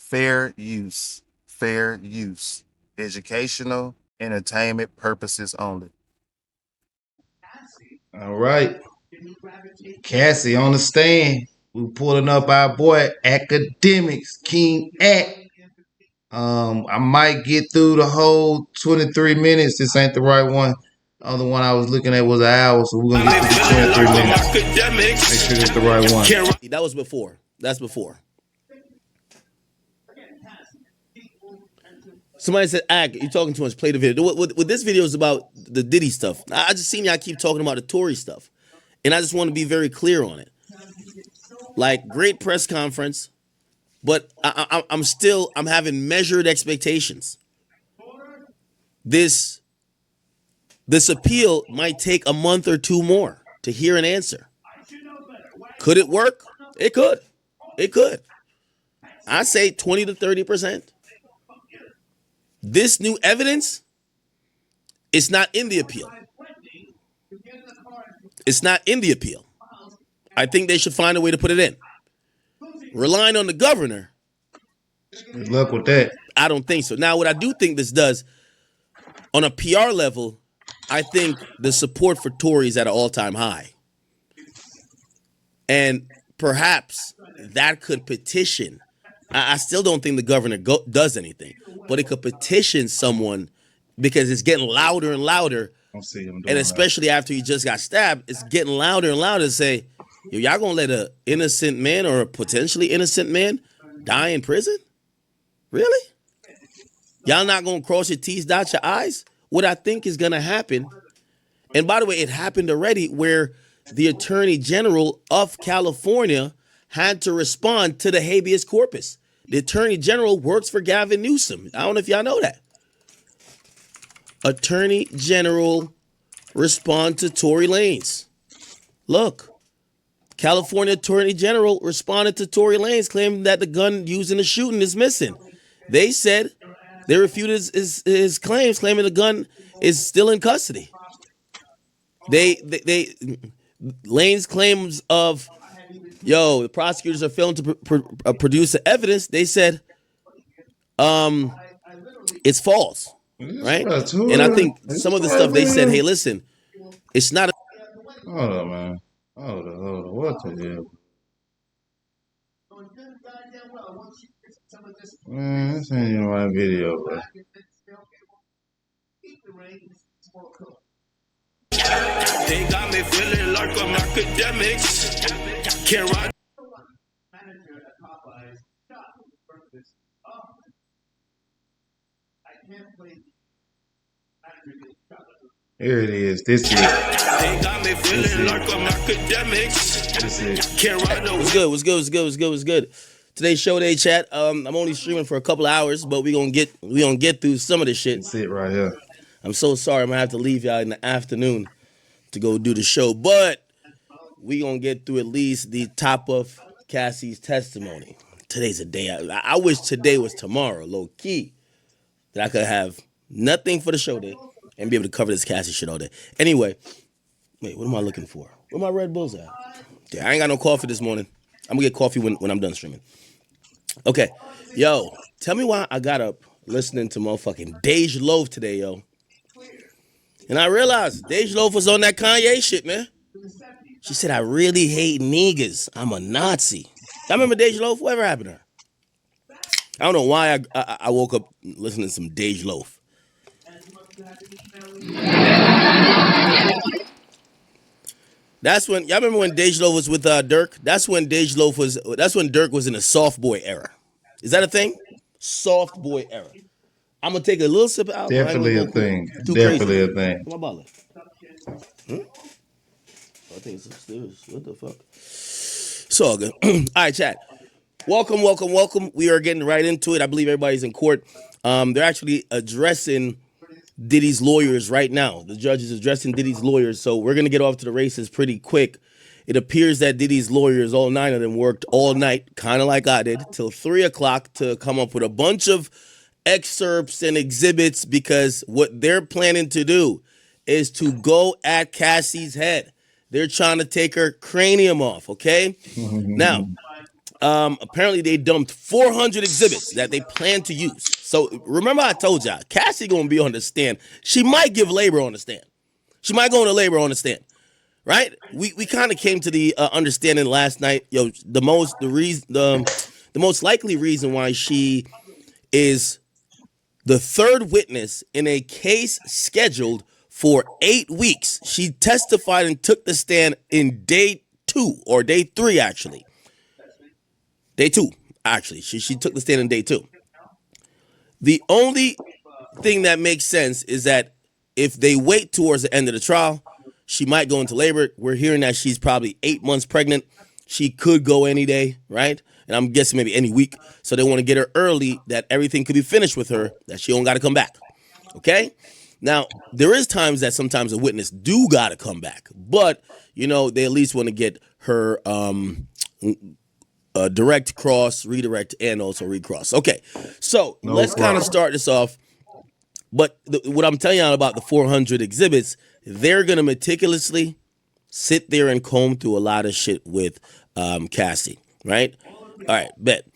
Fair use. Fair use. Educational, entertainment purposes only. All right. Cassie on the stand. We pulling up our boy Academics, King Act. I might get through the whole 23 minutes. This ain't the right one. The other one I was looking at was an hour, so we're gonna get through the 23 minutes. Make sure it's the right one. That was before. That's before. Somebody said, "Ag, you talking too much. Play the video." What this video is about the Diddy stuff. I just seen y'all keep talking about the Tory stuff, and I just want to be very clear on it. Like, great press conference, but I'm having measured expectations. This appeal might take a month or two more to hear an answer. Could it work? It could. It could. I say 20 to 30%. This new evidence is not in the appeal. It's not in the appeal. I think they should find a way to put it in. Relying on the governor. Good luck with that. I don't think so. Now, what I do think this does, on a PR level, I think the support for Tory is at an all-time high. And perhaps that could petition. I still don't think the governor does anything, but it could petition someone because it's getting louder and louder. And especially after he just got stabbed, it's getting louder and louder to say, yo, y'all gonna let an innocent man or a potentially innocent man die in prison? Really? Y'all not gonna cross your T's, dot your I's? What I think is gonna happen, and by the way, it happened already where the Attorney General of California had to respond to the habeas corpus. The Attorney General works for Gavin Newsom. I don't know if y'all know that. Attorney General respond to Tory Lanez. Look, California Attorney General responded to Tory Lanez claiming that the gun used in the shooting is missing. They said they refuted his claims, claiming the gun is still in custody. They Lanez claims of, yo, the prosecutors are failing to produce the evidence. They said, it's false, right? And I think some of the stuff they said, hey, listen, it's not. Hold on, man. Hold on. What the hell? Man, this ain't even my video, bro. They got me feeling like I'm academics. Can't ride. Here it is. This is. They got me feeling like I'm academics. This is. Can't ride no. What's good? Today's show day chat. I'm only streaming for a couple hours, but we gonna get through some of this shit. That's it right here. I'm so sorry. I'm gonna have to leave y'all in the afternoon to go do the show, but we gonna get through at least the top of Cassie's testimony. Today's a day. I wish today was tomorrow, low key, that I could have nothing for the show day and be able to cover this Cassie shit all day. Anyway, wait, what am I looking for? Where my Red Bulls at? Yeah, I ain't got no coffee this morning. I'm gonna get coffee when I'm done streaming. Okay, yo, tell me why I got up listening to motherfucking Dej Loaf today, yo. And I realized Dej Loaf was on that Kanye shit, man. She said, I really hate niggas. I'm a Nazi. Y'all remember Dej Loaf? Whatever happened to her? I don't know why I woke up listening to some Dej Loaf. That's when, y'all remember when Dej Loaf was with Dirk? That's when Dirk was in a soft boy era. Is that a thing? Soft boy era. I'm gonna take a little sip out. Definitely a thing. Definitely a thing. My bottle. I think it's upstairs. What the fuck? It's all good. All right, chat. Welcome. We are getting right into it. I believe everybody's in court. They're actually addressing Diddy's lawyers right now. The judge is addressing Diddy's lawyers, so we're gonna get off to the races pretty quick. It appears that Diddy's lawyers, all 9 of them, worked all night, kind of like I did, till 3 o'clock to come up with a bunch of excerpts and exhibits, because what they're planning to do is to go at Cassie's head. They're trying to take her cranium off, okay? Now, Apparently they dumped 400 exhibits that they plan to use. So remember I told y'all, Cassie gonna be on the stand. She might give labor on the stand. She might go into labor on the stand. Right? We kind of came to the understanding last night. The most likely reason why she is the third witness in a case scheduled for 8 weeks. She testified and took the stand in day 2 or day 3 actually. Day 2 actually. She took the stand in day 2. The only thing that makes sense is that if they wait towards the end of the trial, she might go into labor. We're hearing that she's probably 8 months pregnant. She could go any day, right? And I'm guessing maybe any week. So they want to get her early that everything could be finished with her, that she don't got to come back. Okay? Now, there is times that sometimes a witness do got to come back. But, they at least want to get her direct cross, redirect, and also recross. Okay, so let's kind of start this off. But what I'm telling y'all about the 400 exhibits, they're going to meticulously sit there and comb through a lot of shit with Cassie, right? All right, bet.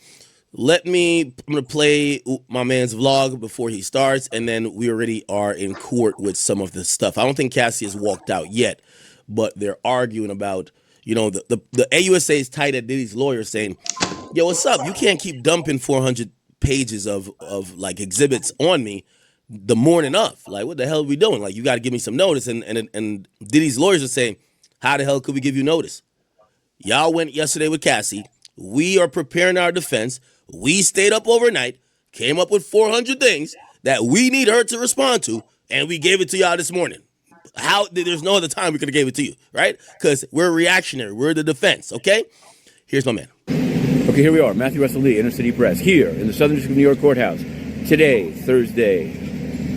I'm going to play my man's vlog before he starts, and then we already are in court with some of the stuff. I don't think Cassie has walked out yet, but they're arguing about, the AUSA is tight at Diddy's lawyer saying, yo, what's up? You can't keep dumping 400 pages of like exhibits on me the morning of. Like, what the hell are we doing? Like, you got to give me some notice. And Diddy's lawyers are saying, how the hell could we give you notice? Y'all went yesterday with Cassie. We are preparing our defense. We stayed up overnight, came up with 400 things that we need her to respond to, and we gave it to y'all this morning. There's no other time we could have gave it to you, right? Because we're reactionary. We're the defense, okay? Here's my man. Okay, here we are. Matthew Russell Lee, Inner City Press, here in the Southern District of New York Courthouse. Today, Thursday,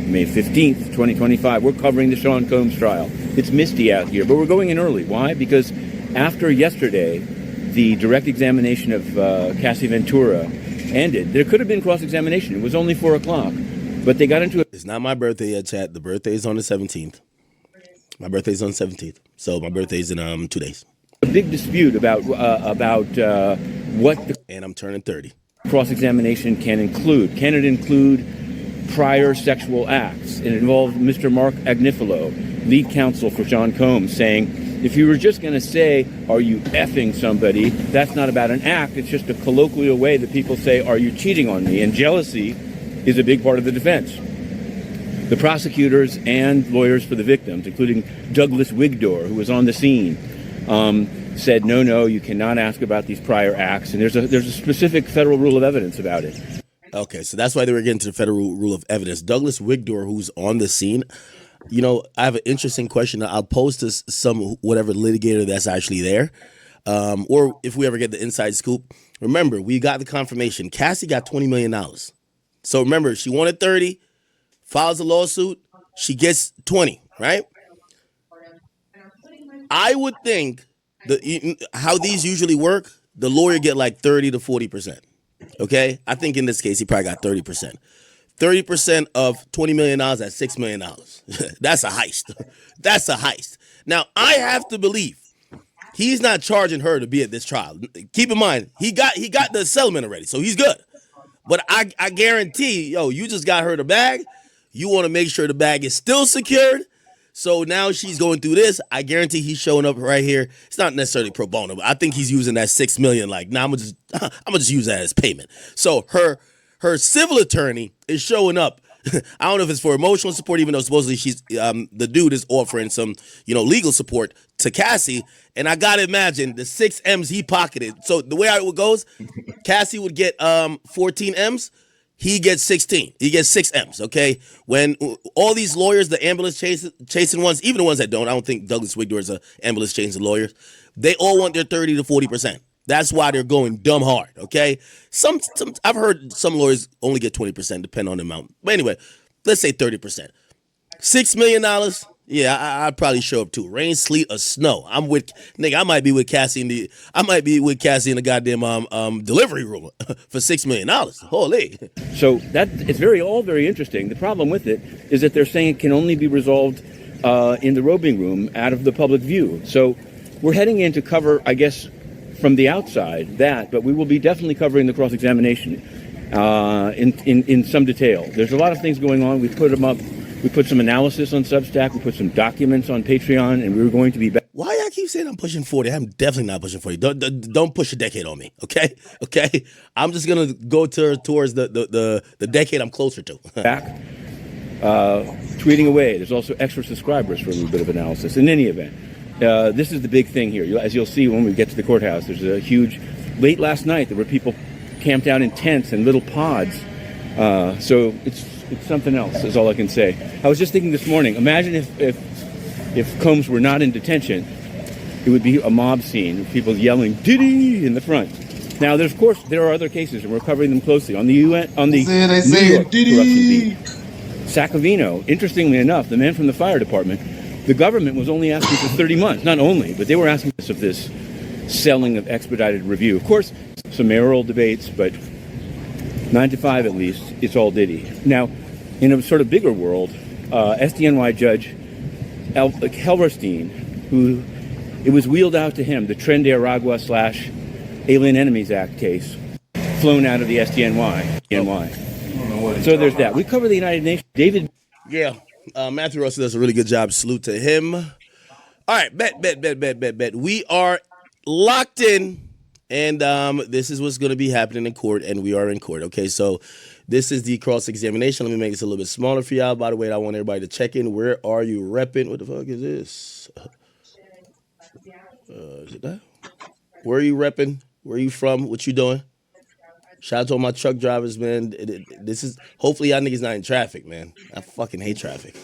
May 15th, 2025, we're covering the Sean Combs trial. It's misty out here, but we're going in early. Why? Because after yesterday, the direct examination of Cassie Ventura ended. There could have been cross-examination. It was only 4 o'clock, but they got into it. It's not my birthday yet, chat. The birthday is on the 17th. My birthday's on the 17th, so my birthday's in 2 days. A big dispute about what the And I'm turning 30. cross-examination can include. Can it include prior sexual acts? It involved Mr. Mark Agnifilo, lead counsel for Sean Combs, saying, if you were just going to say, are you effing somebody, that's not about an act. It's just a colloquial way that people say, are you cheating on me? And jealousy is a big part of the defense. The prosecutors and lawyers for the victims, including Douglas Wigdor, who was on the scene, said, no, you cannot ask about these prior acts. And there's a specific federal rule of evidence about it. Okay, so that's why they were getting to the federal rule of evidence. Douglas Wigdor, who's on the scene, I have an interesting question. I'll post to some whatever litigator that's actually there. Or if we ever get the inside scoop. Remember, we got the confirmation. Cassie got $20 million. So remember, she wanted 30, files a lawsuit, she gets 20, right? I would think how these usually work, the lawyer get like 30 to 40%. Okay? I think in this case, he probably got 30%. 30% of $20 million, that's $6 million. That's a heist. That's a heist. Now, I have to believe he's not charging her to be at this trial. Keep in mind, he got the settlement already, so he's good. But I guarantee, you just got her the bag. You want to make sure the bag is still secured. So now she's going through this. I guarantee he's showing up right here. It's not necessarily pro bono, but I think he's using that $6 million. Like, I'm gonna just use that as payment. So her civil attorney is showing up. I don't know if it's for emotional support, even though supposedly she's the dude is offering some legal support to Cassie. And I gotta imagine the 6 M's he pocketed. So the way it goes, Cassie would get 14 M's. He gets 16. He gets 6 M's, okay? When all these lawyers, the ambulance chasing ones, even the ones that don't, I don't think Douglas Wigdor is an ambulance chasing lawyer, they all want their 30 to 40%. That's why they're going dumb hard, okay? Some I've heard some lawyers only get 20%, depending on the amount. But anyway, let's say 30%. $6 million, yeah, I'd probably show up too. Rain, sleet, or snow. I might be with Cassie in the goddamn delivery room for $6 million. Holy. So it's all very interesting. The problem with it is that they're saying it can only be resolved in the robing room out of the public view. So we're heading in to cover, I guess, from the outside that, but we will be definitely covering the cross-examination in some detail. There's a lot of things going on. We put them up. We put some analysis on Substack. We put some documents on Patreon, and we were going to be back. Why y'all keep saying I'm pushing 40? I'm definitely not pushing 40. Don't push a decade on me, okay? Okay? I'm just gonna go towards the decade I'm closer to. Back, tweeting away. There's also extra subscribers for a little bit of analysis. In any event, this is the big thing here. As you'll see when we get to the courthouse, there's a huge. Late last night, there were people camped out in tents and little pods. So it's something else, is all I can say. I was just thinking this morning, imagine if Combs were not in detention, it would be a mob scene with people yelling "Diddy" in the front. Now, of course, there are other cases, and we're covering them closely. On the New York corruption beat, Sacavino, interestingly enough, the man from the fire department, the government was only asking for 30 months. Not only, but they were asking of this selling of expedited review. Of course, some mayoral debates, but 9 to 5 at least, it's all Diddy. Now, in a sort of bigger world, SDNY judge Helverstein, who it was wheeled out to him, the Tren de Aragua / Alien Enemies Act case, flown out of the SDNY. So there's that. We cover the United Nations. David. Yeah, Matthew Russell does a really good job. Salute to him. All right, bet. We are locked in. And this is what's going to be happening in court, and we are in court. Okay, so this is the cross-examination. Let me make this a little bit smaller for y'all. By the way, I want everybody to check in. Where are you repping? What the fuck is this? Is it that? Where are you repping? Where are you from? What you doing? Shout out to all my truck drivers, man. This is, hopefully y'all niggas not in traffic, man. I fucking hate traffic.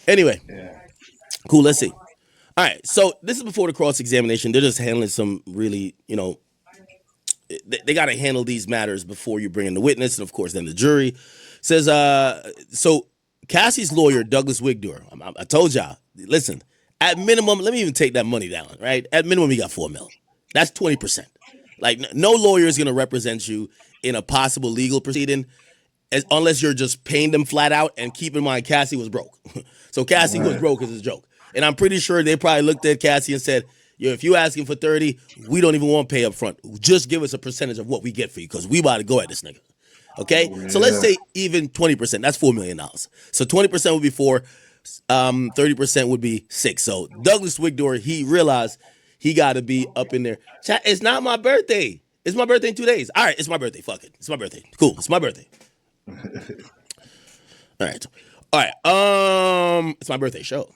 Anyway, cool, let's see. All right, so this is before the cross-examination. They're just handling some really, they got to handle these matters before you bring in the witness, and of course, then the jury says. So Cassie's lawyer, Douglas Wigdor, I told y'all, listen, at minimum, let me even take that money down, right? At minimum, he got $4 million. That's 20%. Like, no lawyer is going to represent you in a possible legal proceeding unless you're just paying them flat out. And keep in mind, Cassie was broke. So Cassie was broke as a joke. And I'm pretty sure they probably looked at Cassie and said, yo, if you asking for 30, we don't even want to pay up front. Just give us a percentage of what we get for you, because we about to go at this nigga. Okay? So let's say even 20%. That's $4 million. So 20% would be 4. 30% would be 6. So Douglas Wigdor, he realized he got to be up in there. Chat, it's not my birthday. It's my birthday in 2 days. All right, it's my birthday. Fuck it. It's my birthday. Cool. It's my birthday. All right. It's my birthday show.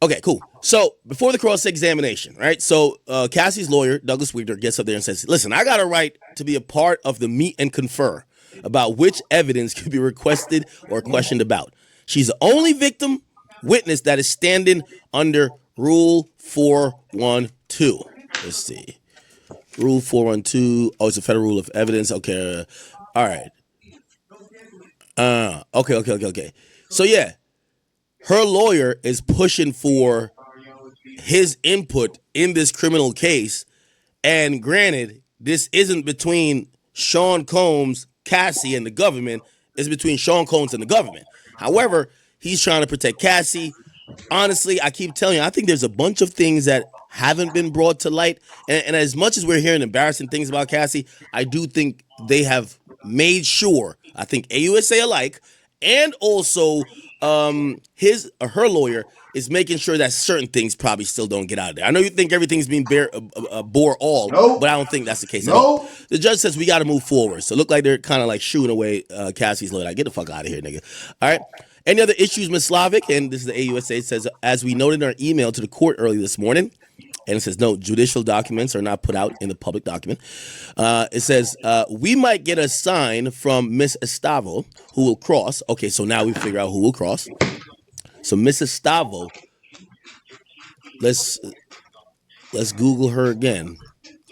Okay, cool. So before the cross-examination, right? So Cassie's lawyer, Douglas Wigdor, gets up there and says, listen, I got a right to be a part of the meet and confer about which evidence could be requested or questioned about. She's the only victim witness that is standing under Rule 412. Let's see. Rule 412. Oh, it's a federal rule of evidence. Okay. All right. Okay. So, yeah. Her lawyer is pushing for his input in this criminal case. And granted, this isn't between Sean Combs, Cassie, and the government. It's between Sean Combs and the government. However, he's trying to protect Cassie. Honestly, I keep telling you, I think there's a bunch of things that haven't been brought to light. And as much as we're hearing embarrassing things about Cassie, I do think they have made sure, I think AUSA alike, and also her lawyer is making sure that certain things probably still don't get out of there. I know you think everything's being bore all, but I don't think that's the case at all. The judge says we got to move forward. So it look like they're kind of like shooing away Cassie's lawyer. Like, get the fuck out of here, nigga. All right. Any other issues, Ms. Slavic? And this is the AUSA. It says, as we noted in our email to the court early this morning, and it says, no, judicial documents are not put out in the public document. It says, we might get a sign from Miss Estavo who will cross. Okay, so now we figure out who will cross. So Miss Estavo, let's Google her again.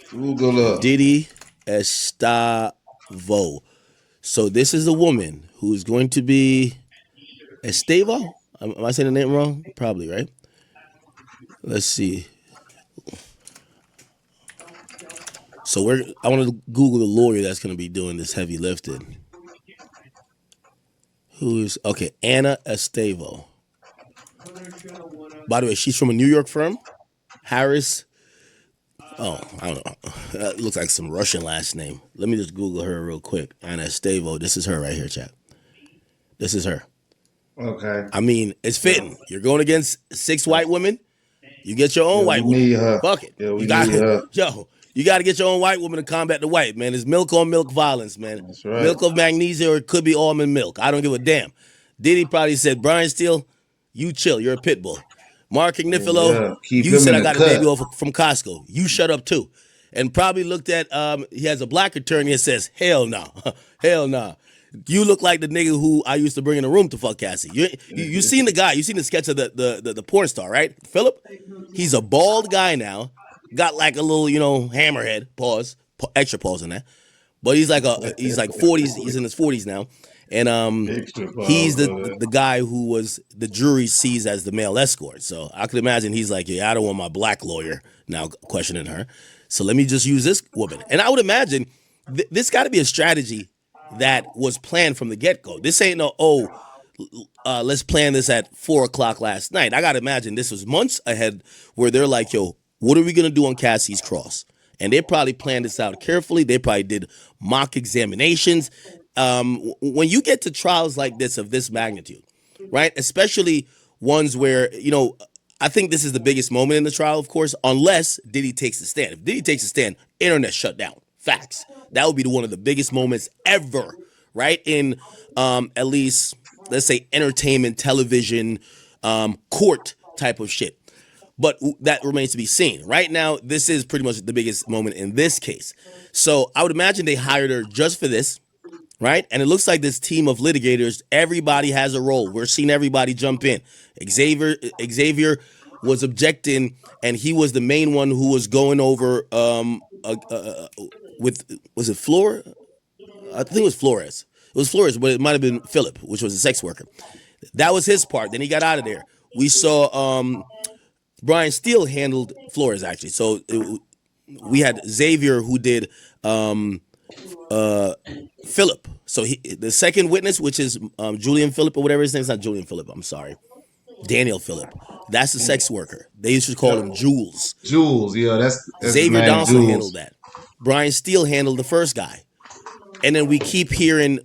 Google up. Diddy Estavo. So this is a woman who's going to be Estavo? Am I saying the name wrong? Probably, right? Let's see. So I want to Google the lawyer that's going to be doing this heavy lifting. Anna Estavo. By the way, she's from a New York firm, Harris. Oh, I don't know. It looks like some Russian last name. Let me just Google her real quick. Anna Stevo. This is her right here, chat. This is her. Okay. I mean, it's Yeah. fitting. You're going against 6 white women. You get your Yeah, own we white woman. need her. Fuck it. Yeah, we You got need her. yo. You got to get your own white woman to combat the white man. It's milk on milk violence, man. That's right. Milk of magnesia, or it could be almond milk. I don't give a damn. Diddy probably said, Brian Steele, you chill. You're a pit bull. Mark Ignifilo, Yeah, keep you him said in I the got a cut. baby off from Costco. You shut up too. And probably looked at he has a black attorney that says, hell no. Hell no. You look like the nigga who I used to bring in the room to fuck Cassie. You seen the guy, you seen the sketch of the porn star, right? Philip? He's a bald guy now. Got like a little, hammerhead. Pause. Extra pause on that. But he's like 40s, he's in his 40s now. And Extra pause he's on that. the guy who was the jury sees as the male escort. So I could imagine he's like, yeah, I don't want my black lawyer now questioning her. So let me just use this woman. And I would imagine this got to be a strategy that was planned from the get-go. This ain't no, let's plan this at 4:00 last night. I got to imagine this was months ahead where they're like, yo, what are we going to do on Cassie's cross? And they probably planned this out carefully. They probably did mock examinations. When you get to trials like this of this magnitude, right, especially ones where, I think this is the biggest moment in the trial, of course, unless Diddy takes the stand. If Diddy takes the stand, internet shut down. Facts. That would be one of the biggest moments ever, right? In at least, let's say, entertainment, television, court type of shit. But that remains to be seen. Right now, this is pretty much the biggest moment in this case. So I would imagine they hired her just for this, right? And it looks like this team of litigators, everybody has a role. We're seeing everybody jump in. Xavier was objecting, and he was the main one who was going over with, was it Flora? I think it was Flores. It was Flores, but it might have been Philip, which was a sex worker. That was his part. Then he got out of there. We saw Brian Steele handled Flores, actually. So we had Xavier who did Philip. So the second witness, which is Julian Phillip or whatever his name is, not Julian Phillip, I'm sorry. Daniel Phillip. That's the sex worker. They used to call him Jules. Jules, yeah, that's Xavier his name, Donaldson Jules. handled that. Brian Steele handled the first guy. And then we keep hearing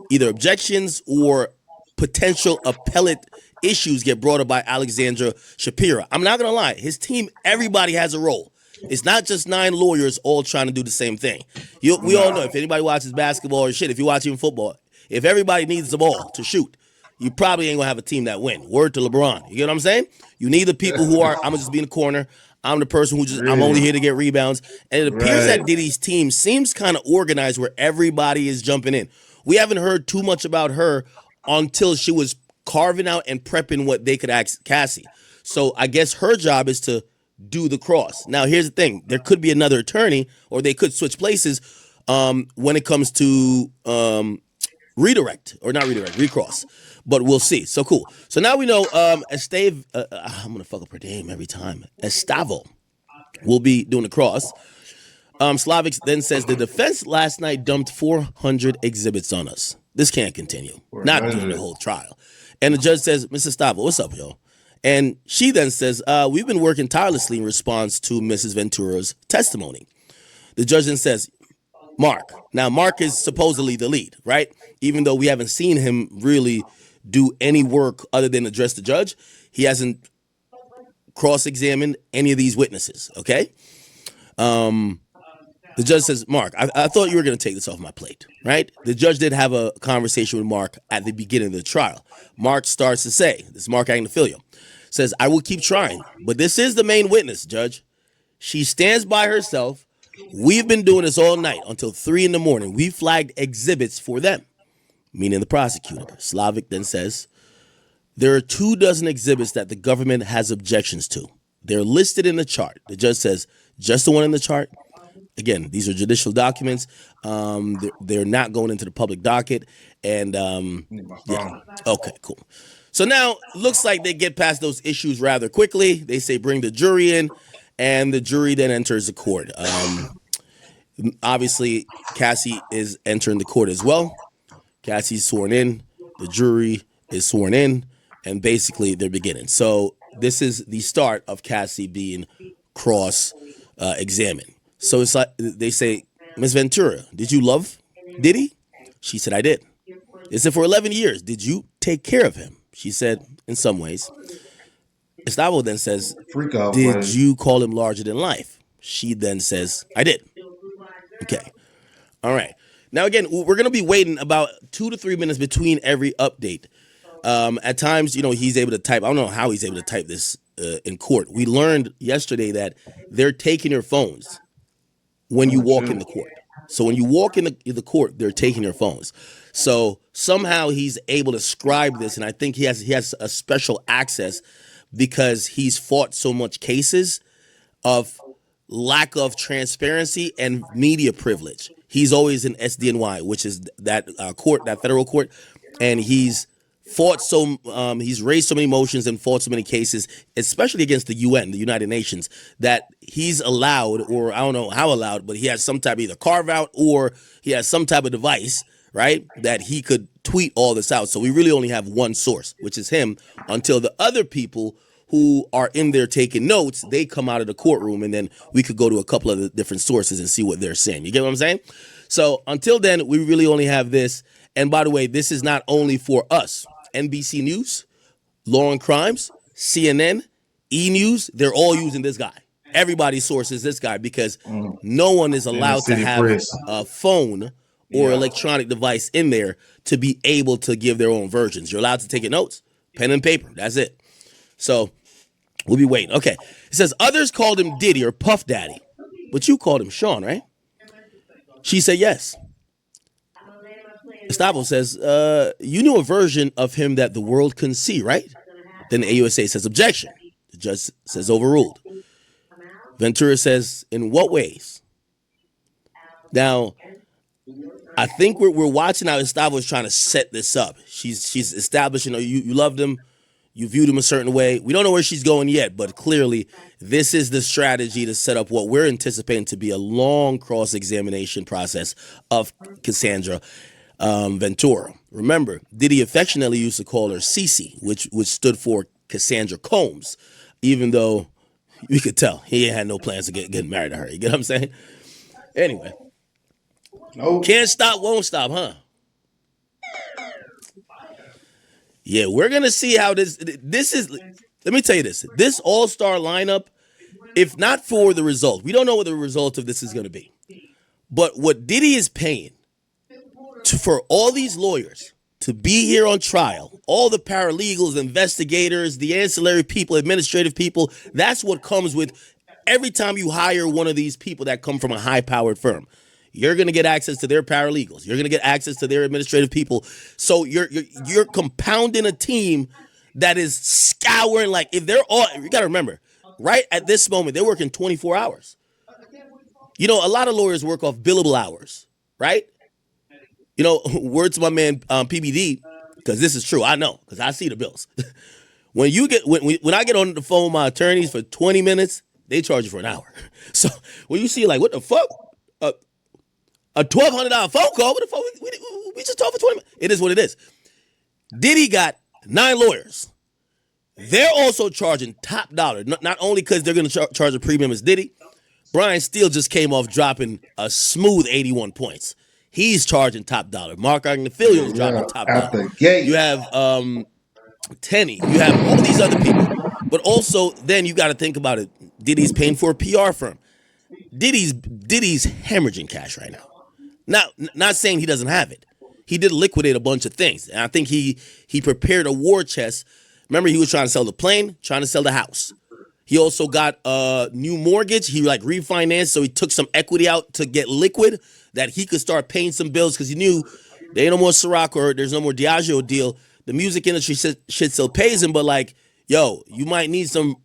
either objections or potential appellate issues get brought up by Alexandra Shapira. I'm not going to lie. His team, everybody has a role. It's not just 9 lawyers all trying to do the same thing. We all know, if anybody watches basketball or shit, if you watch even football, if everybody needs the ball to shoot, you probably ain't going to have a team that win. Word to LeBron. You get what I'm saying? You need the people who are, I'm going to just be in the corner. I'm the person who I'm only here to get rebounds. And it appears that Diddy's team seems kind of organized where everybody is jumping in. We haven't heard too much about her until she was carving out and prepping what they could ask Cassie. So I guess her job is to do the cross. Now, here's the thing. There could be another attorney, or they could switch places when it comes to recross. But we'll see. So cool. So now we know I'm going to fuck up her name every time. Estavo will be doing the cross. Slavic then says the defense last night dumped 400 exhibits on us. This can't continue. Not during the whole trial. And the judge says, Mrs. Stavo, what's up, yo? And she then says, we've been working tirelessly in response to Mrs. Ventura's testimony. The judge then says, Mark. Now, Mark is supposedly the lead, right? Even though we haven't seen him really do any work other than address the judge. He hasn't cross-examined any of these witnesses, okay? The judge says, Mark, I thought you were going to take this off my plate, right? The judge did have a conversation with Mark at the beginning of the trial. Mark starts to say, this is Mark Agnifilo, says, I will keep trying, but this is the main witness, Judge. She stands by herself. We've been doing this all night until 3 a.m. We flagged exhibits for them, meaning the prosecutor. Slavic then says, there are 24 exhibits that the government has objections to. They're listed in the chart. The judge says, just the one in the chart? Again, these are judicial documents. They're not going into the public docket. And yeah. Okay, cool. So now looks like they get past those issues rather quickly. They say bring the jury in, and the jury then enters the court. Obviously, Cassie is entering the court as well. Cassie's sworn in. The jury is sworn in. And basically, they're beginning. So this is the start of Cassie being cross examine. So it's like they say, Miss Ventura, did you love Diddy? She said, I did. They said, for 11 years, did you take care of him? She said, in some ways. Gustavo then says, Freak off, did buddy. you call him larger than life? She then says, I did. Okay. All right. Now, again, we're going to be waiting about 2 to 3 minutes between every update. At times, he's able to type. I don't know how he's able to type this in court. We learned yesterday that they're taking your phones when you walk in the court. So when you walk in the court, they're taking your phones. So somehow he's able to scribe this, and I think he has a special access because he's fought so much cases of lack of transparency and media privilege. He's always in SDNY, which is that court, that federal court, and he's raised so many motions and fought so many cases, especially against the UN, the United Nations, that he's allowed, or I don't know how allowed, but he has some type of either carve out or he has some type of device, right, that he could tweet all this out. So we really only have one source, which is him, until the other people who are in there taking notes, they come out of the courtroom, and then we could go to a couple of the different sources and see what they're saying. You get what I'm saying? So until then, we really only have this. And by the way, this is not only for us. NBC News, Law and Crimes, CNN, E! News, they're all using this guy. Everybody's source is this guy because no one is allowed to have a phone or electronic device in there to be able to give their own versions. You're allowed to take notes, pen and paper. That's it. So we'll be waiting. Okay. It says others called him Diddy or Puff Daddy, but you called him Sean, right? She said yes. Gustavo says, you knew a version of him that the world couldn't see, right? Then the AUSA says objection. The judge says overruled. Ventura says, in what ways? Now, I think we're watching how Gustavo is trying to set this up. She's establishing, you loved him, you viewed him a certain way. We don't know where she's going yet, but clearly this is the strategy to set up what we're anticipating to be a long cross-examination process of Cassandra Ventura. Remember, Diddy affectionately used to call her Cece, which stood for Cassandra Combs, even though we could tell he had no plans to get married to her. You get what I'm saying? Anyway. Nope. Can't stop, won't stop, huh? Yeah, we're going to see how this is. Let me tell you this. This all-star lineup, if not for the result, we don't know what the result of this is going to be. But what Diddy is paying for all these lawyers to be here on trial, all the paralegals, investigators, the ancillary people, administrative people, that's what comes with every time you hire one of these people that come from a high-powered firm. You're going to get access to their paralegals. You're going to get access to their administrative people. So you're compounding a team that is scouring. Like, if they're all, you got to remember, right at this moment, they're working 24 hours. A lot of lawyers work off billable hours, right? Word to my man PBD, because this is true. I know, because I see the bills. when I get on the phone with my attorneys for 20 minutes, they charge you for an hour. So when you see like, what the fuck? A $1,200 phone call? What the fuck? We just talked for 20 minutes. It is what it is. Diddy got 9 lawyers. They're also charging top dollar. Not only because they're going to charge a premium as Diddy. Brian Steele just came off dropping a smooth 81 points. He's charging top dollar. Mark Agnifilio is dropping top dollar. You have Tenny. You have all these other people. But also, then you got to think about it. Diddy's paying for a PR firm. Diddy's hemorrhaging cash right now. Not saying he doesn't have it. He did liquidate a bunch of things. And I think he prepared a war chest. Remember, he was trying to sell the plane, trying to sell the house. He also got a new mortgage. He refinanced, so he took some equity out to get liquid that he could start paying some bills because he knew there ain't no more Ciroc or there's no more Diageo deal. The music industry shit still pays him, but you might need some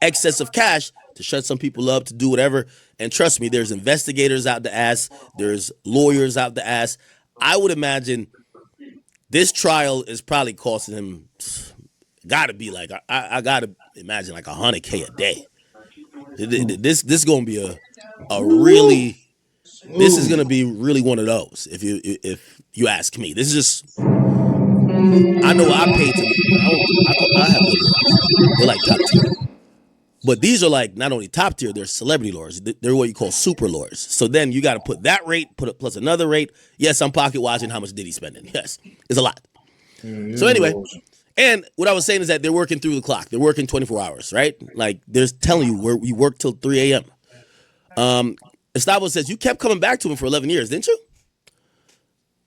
excess of cash to shut some people up, to do whatever. And trust me, there's investigators out the ass. There's lawyers out the ass. I would imagine this trial is probably costing him, gotta be I gotta imagine $100K a day. This is gonna be a really, this is gonna be really one of those. If you ask me, this is just, I know I paid to. I have good lawyers. They're like top tier. But these are like not only top tier, they're celebrity lawyers. They're what you call super lawyers. So then you got to put that rate, put it plus another rate. Yes, I'm pocket watching how much Diddy's spending. Yes, it's a lot. So anyway, and what I was saying is that they're working through the clock. They're working 24 hours, right? Like they're telling you where we work till 3 a.m. Estavo says, you kept coming back to him for 11 years, didn't you?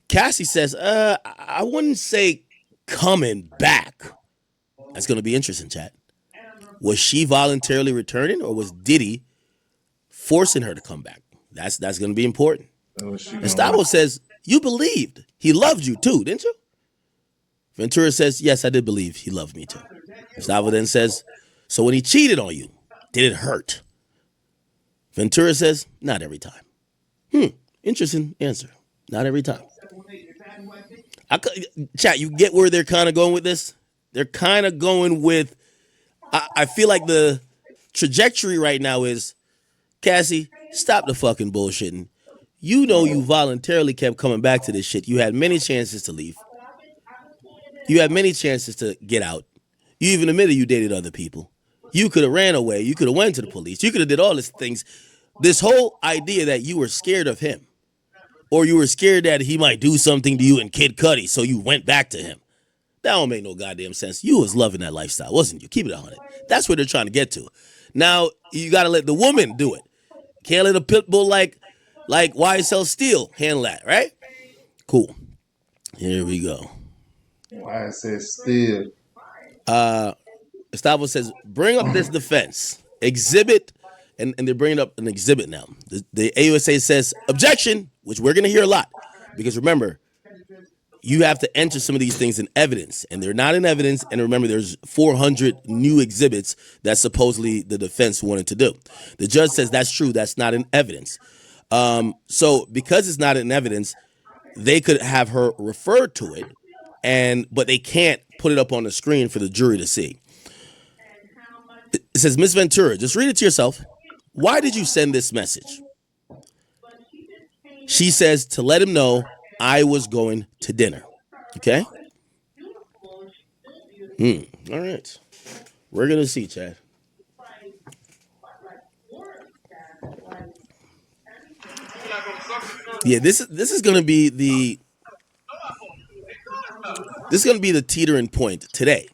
Cassie says, I wouldn't say coming back. That's going to be interesting, chat. Was she voluntarily returning, or was Diddy forcing her to come back? That's going to be important. Estavo says, you believed. He loved you too, didn't you? Ventura says, yes, I did believe he loved me too. Estavo then says, so when he cheated on you, did it hurt? Ventura says, not every time. Interesting answer. Not every time. Chat, you get where they're kind of going with this? They're kind of going with, I feel like the trajectory right now is, Cassie, stop the fucking bullshitting. You know you voluntarily kept coming back to this shit. You had many chances to leave. You had many chances to get out. You even admitted you dated other people. You could have ran away. You could have went to the police. You could have did all these things. This whole idea that you were scared of him, or you were scared that he might do something to you in Kid Cudi, so you went back to him. That don't make no goddamn sense. You was loving that lifestyle, wasn't you? Keep it 100. That's where they're trying to get to. Now, you got to let the woman do it. Can't let a pit bull like YSL Steel handle that, right? Cool. Here we go. YSL Steel. Estavo says, bring up this defense. Exhibit, and they're bringing up an exhibit now. The AUSA says, objection, which we're going to hear a lot. Because remember, you have to enter some of these things in evidence, and they're not in evidence. And remember, there's 400 new exhibits that supposedly the defense wanted to do. The judge says that's true. That's not in evidence. So because it's not in evidence, they could have her refer to it, but they can't put it up on the screen for the jury to see. It says, Miss Ventura, just read it to yourself. Why did you send this message? She says to let him know I was going to dinner. Okay? All right. We're going to see, Chad. Yeah, this is going to be the teetering point today.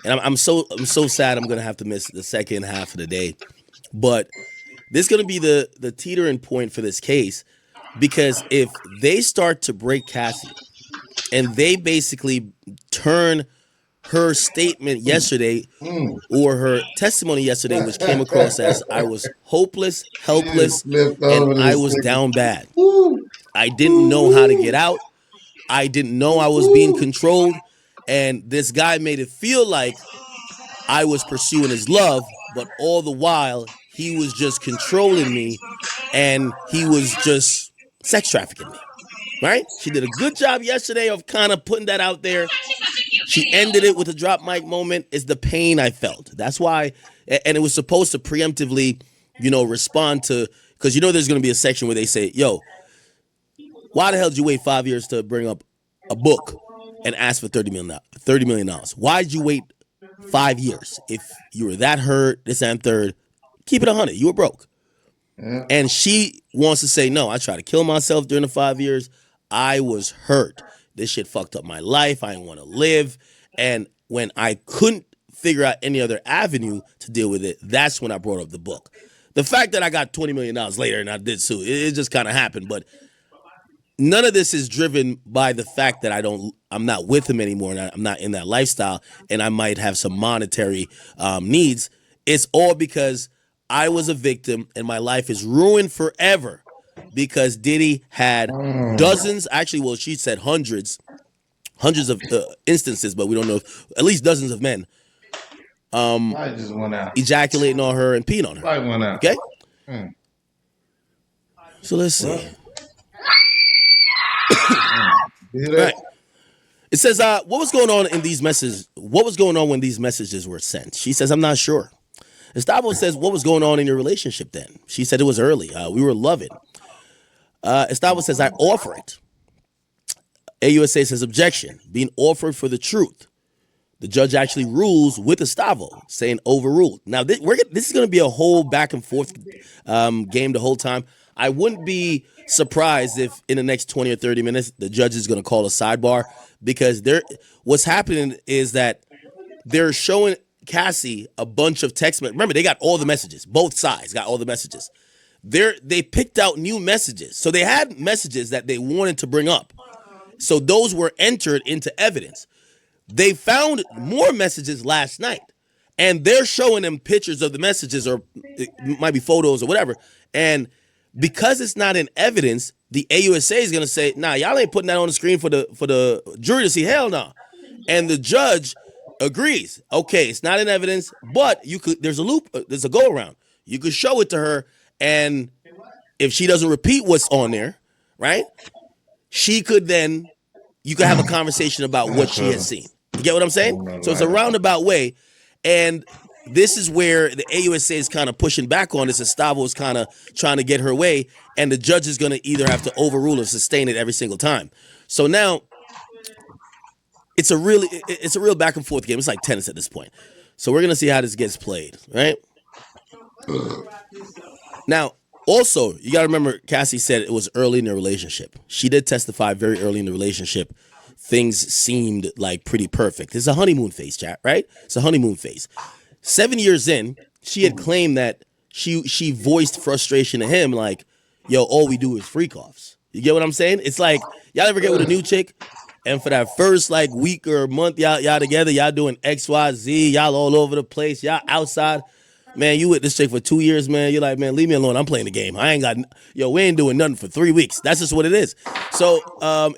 And I'm so sad I'm going to have to miss the second half of the day. But this is going to be the teetering point for this case, because if they start to break Cassie and they basically turn her statement yesterday or her testimony yesterday, which came across as I was hopeless, helpless, and I was down bad. I didn't know how to get out. I didn't know I was being controlled. And this guy made it feel like I was pursuing his love, but all the while he was just controlling me and he was just sex trafficking me, right? She did a good job yesterday of kind of putting that out there. She ended it with a drop mic moment. It's the pain I felt. That's why, and it was supposed to preemptively, respond to, because there's going to be a section where they say, yo, why the hell did you wait 5 years to bring up a book and ask for $30 million? Why did you wait 5 years? If you were that hurt, this and third, keep it 100. You were broke. Yeah. And she wants to say, no, I tried to kill myself during the 5 years. I was hurt. This shit fucked up my life. I didn't want to live. And when I couldn't figure out any other avenue to deal with it, that's when I brought up the book. The fact that I got $20 million later and I did sue, it just kind of happened. But none of this is driven by the fact that I'm not with him anymore and I'm not in that lifestyle and I might have some monetary needs. It's all because I was a victim and my life is ruined forever because Diddy had dozens, actually, well, she said hundreds of instances, but we don't know, at least dozens of men just went out. ejaculating on her and peeing on her. Light went out. Okay? So let's see. Right. It says, what was going on in these messages? What was going on when these messages were sent? She says, I'm not sure. Estavo says, what was going on in your relationship then? She said it was early. We were loving. Estavo says, I offer it. AUSA says, objection. Being offered for the truth. The judge actually rules with Estavo, saying overruled. Now, this is going to be a whole back and forth game the whole time. I wouldn't be surprised if in the next 20 or 30 minutes the judge is going to call a sidebar, because what's happening is that they're showing Cassie a bunch of text messages. Remember, they got all the messages. Both sides got all the messages. They picked out new messages. So they had messages that they wanted to bring up. So those were entered into evidence. They found more messages last night, and they're showing them pictures of the messages, or it might be photos or whatever. And because it's not in evidence, the AUSA is gonna say, "Nah, y'all ain't putting that on the screen for the jury to see." Hell no. And the judge agrees. Okay, it's not in evidence, but there's a loop, there's a go around. You could show it to her, and if she doesn't repeat what's on there, right? You could have a conversation about what she has seen. You get what I'm saying? So it's a roundabout way. And this is where the AUSA is kind of pushing back on this. Estavo is kind of trying to get her way, and the judge is going to either have to overrule or sustain it every single time. So now it's a real back and forth game. It's like tennis at this point. So we're going to see how this gets played, right? Now, also, you got to remember, Cassie said it was early in the relationship. She did testify very early in the relationship. Things seemed like pretty perfect. It's a honeymoon phase, chat, right? It's a honeymoon phase. 7 years in, she had claimed that she voiced frustration to him, like, yo, all we do is freak offs. You get what I'm saying? It's like, y'all ever get with a new chick, and for that first like week or month y'all together, y'all doing X, Y, Z, y'all all over the place, y'all outside. Man, you with this chick for 2 years, man. You're like, man, leave me alone. I'm playing the game. We ain't doing nothing for 3 weeks. That's just what it is. So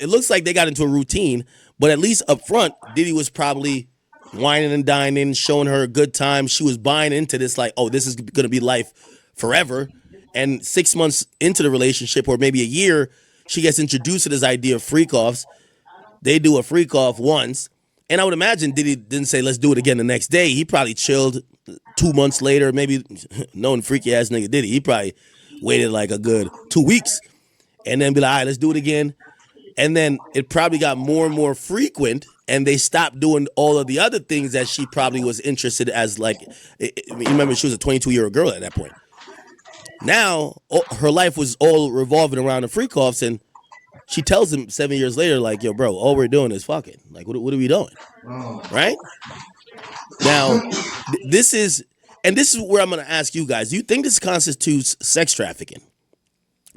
it looks like they got into a routine, but at least up front, Diddy was probably whining and dining, showing her a good time. She was buying into this, like, oh, this is going to be life forever. And 6 months into the relationship, or maybe a year, she gets introduced to this idea of freak offs. They do a freak off once. And I would imagine Diddy didn't say, let's do it again the next day. He probably chilled 2 months later, maybe knowing freaky ass nigga Diddy. He probably waited like a good 2 weeks and then be like, all right, let's do it again. And then it probably got more and more frequent, and they stopped doing all of the other things that she probably was interested as, like, remember, she was a 22-year-old girl at that point. Now, her life was all revolving around the freak offs, and she tells him 7 years later, like, yo, bro, all we're doing is fucking. Like, what are we doing? Right? Now, this is where I'm going to ask you guys. Do you think this constitutes sex trafficking?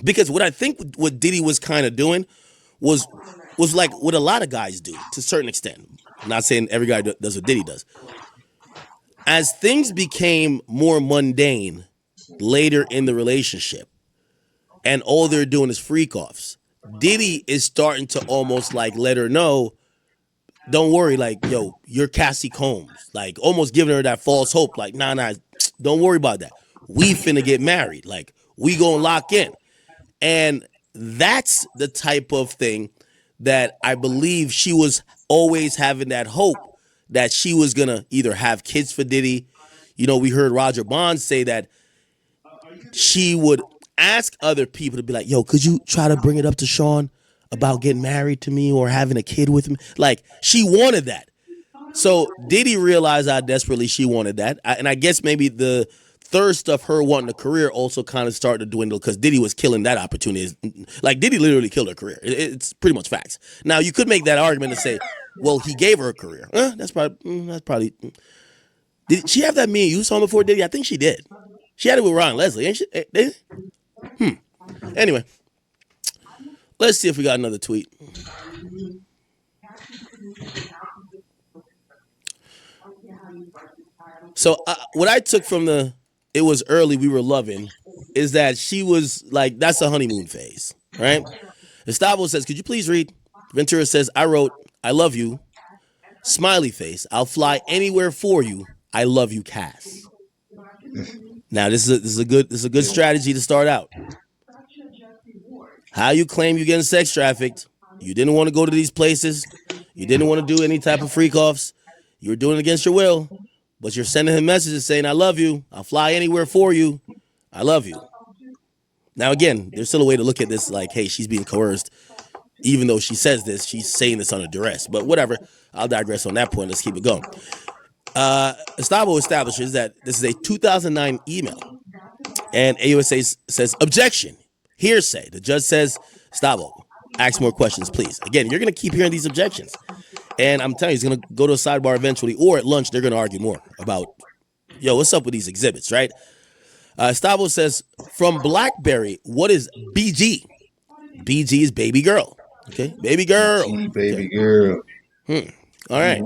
Because what I think what Diddy was kind of doing was like what a lot of guys do to a certain extent. I'm not saying every guy does what Diddy does. As things became more mundane later in the relationship, and all they're doing is freak offs, Diddy is starting to almost like let her know, don't worry, like, yo, you're Cassie Combs. Like, almost giving her that false hope, like, nah, don't worry about that. We finna get married. Like, we gonna lock in. And that's the type of thing that I believe she was always having that hope that she was gonna either have kids for Diddy. You know, we heard Roger Bonds say that she would ask other people to be like, yo, could you try to bring it up to Sean about getting married to me or having a kid with me? Like, she wanted that. So Diddy realized how desperately she wanted that. And I guess maybe the thirst of her wanting a career also kind of started to dwindle, because Diddy was killing that opportunity. Like, Diddy literally killed her career. It's pretty much facts. Now, you could make that argument and say, well, he gave her a career. That's probably. Did she have that me and you song before Diddy? I think she did. She had it with Ron Leslie, ain't she? Anyway, let's see if we got another tweet. So what I took from it was early, we were loving, is that she was like, that's a honeymoon phase, right? Gustavo says, could you please read? Ventura says, I wrote, I love you. Smiley face, I'll fly anywhere for you. I love you, Cass. Now, this is a good strategy to start out. How you claim you're getting sex trafficked? You didn't want to go to these places. You didn't want to do any type of freak offs. You were doing it against your will, but you're sending him messages saying, I love you. I'll fly anywhere for you. I love you. Now, again, there's still a way to look at this like, hey, she's being coerced. Even though she says this, she's saying this under duress. But whatever. I'll digress on that point. Let's keep it going. Estavo establishes that this is a 2009 email. And AUSA says, objection, hearsay. The judge says, Estavo, ask more questions, please. Again, you're going to keep hearing these objections. And I'm telling you, he's going to go to a sidebar eventually, or at lunch, they're going to argue more about, yo, what's up with these exhibits, right? Estavo says, from BlackBerry, what is BG? BG is baby girl. Okay, baby girl. Baby girl. All right.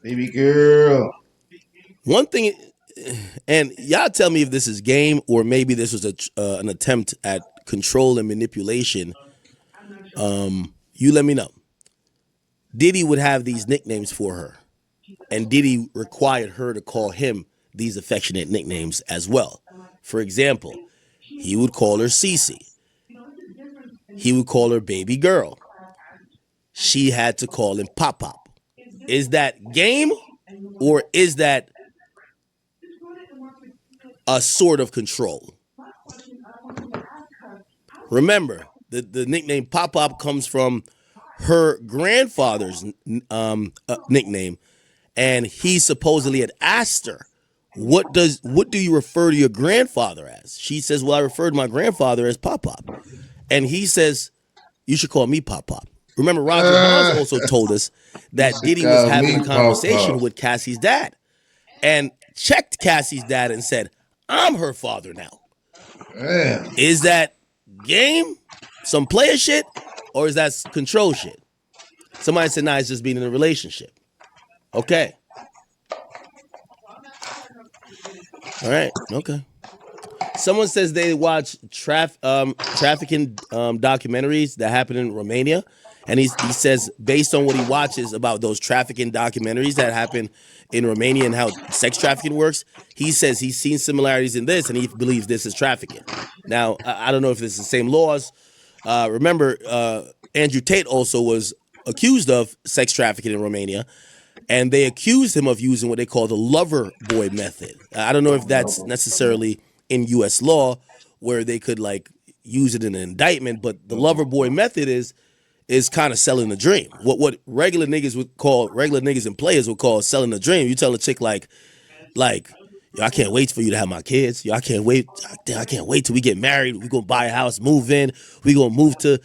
Baby girl. One thing, and y'all tell me if this is game or maybe this was an attempt at control and manipulation. You let me know. Diddy would have these nicknames for her, and Diddy required her to call him these affectionate nicknames as well. For example, he would call her Cece. He would call her baby girl. She had to call him Pop Pop. Is that game or is that a sort of control? Remember, the nickname Pop Pop comes from her grandfather's nickname, and he supposedly had asked her, what do you refer to your grandfather as? She says, well, I refer to my grandfather as Pop Pop. And he says, you should call me Pop Pop. Remember, Roger Bonds also told us that Diddy was having a conversation with Cassie's dad and checked Cassie's dad and said, I'm her father now. Damn. Is that game, some player shit, or is that control shit? Somebody said, nah, it's just being in a relationship. Okay. All right. Okay. Someone says they watch trafficking documentaries that happen in Romania. And he says, based on what he watches about those trafficking documentaries that happen in Romania and how sex trafficking works, he says he's seen similarities in this and he believes this is trafficking. Now, I don't know if it's the same laws. Remember, Andrew Tate also was accused of sex trafficking in Romania, and they accused him of using what they call the lover boy method. I don't know if that's necessarily in U.S. law where they could like use it in an indictment, but the lover boy method is kind of selling the dream. What regular niggas and players would call selling the dream. You tell a chick like, yo, I can't wait for you to have my kids. Yo, I can't wait till we get married. We gonna buy a house, move in. We gonna move to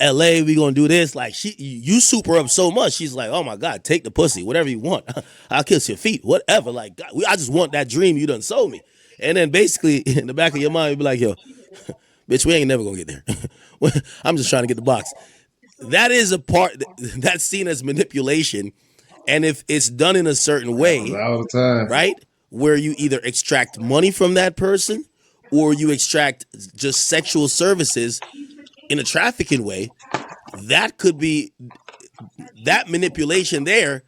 L.A. We gonna do this. Like you soup her up so much. She's like, oh my God, take the pussy, whatever you want. I'll kiss your feet, whatever. Like God, I just want that dream you done sold me. And then basically in the back of your mind, you be like, yo, bitch, we ain't never gonna get there. I'm just trying to get the box. That is a part that's seen as manipulation. And if it's done in a certain way, all the time, right, where you either extract money from that person or you extract just sexual services in a trafficking way, that manipulation there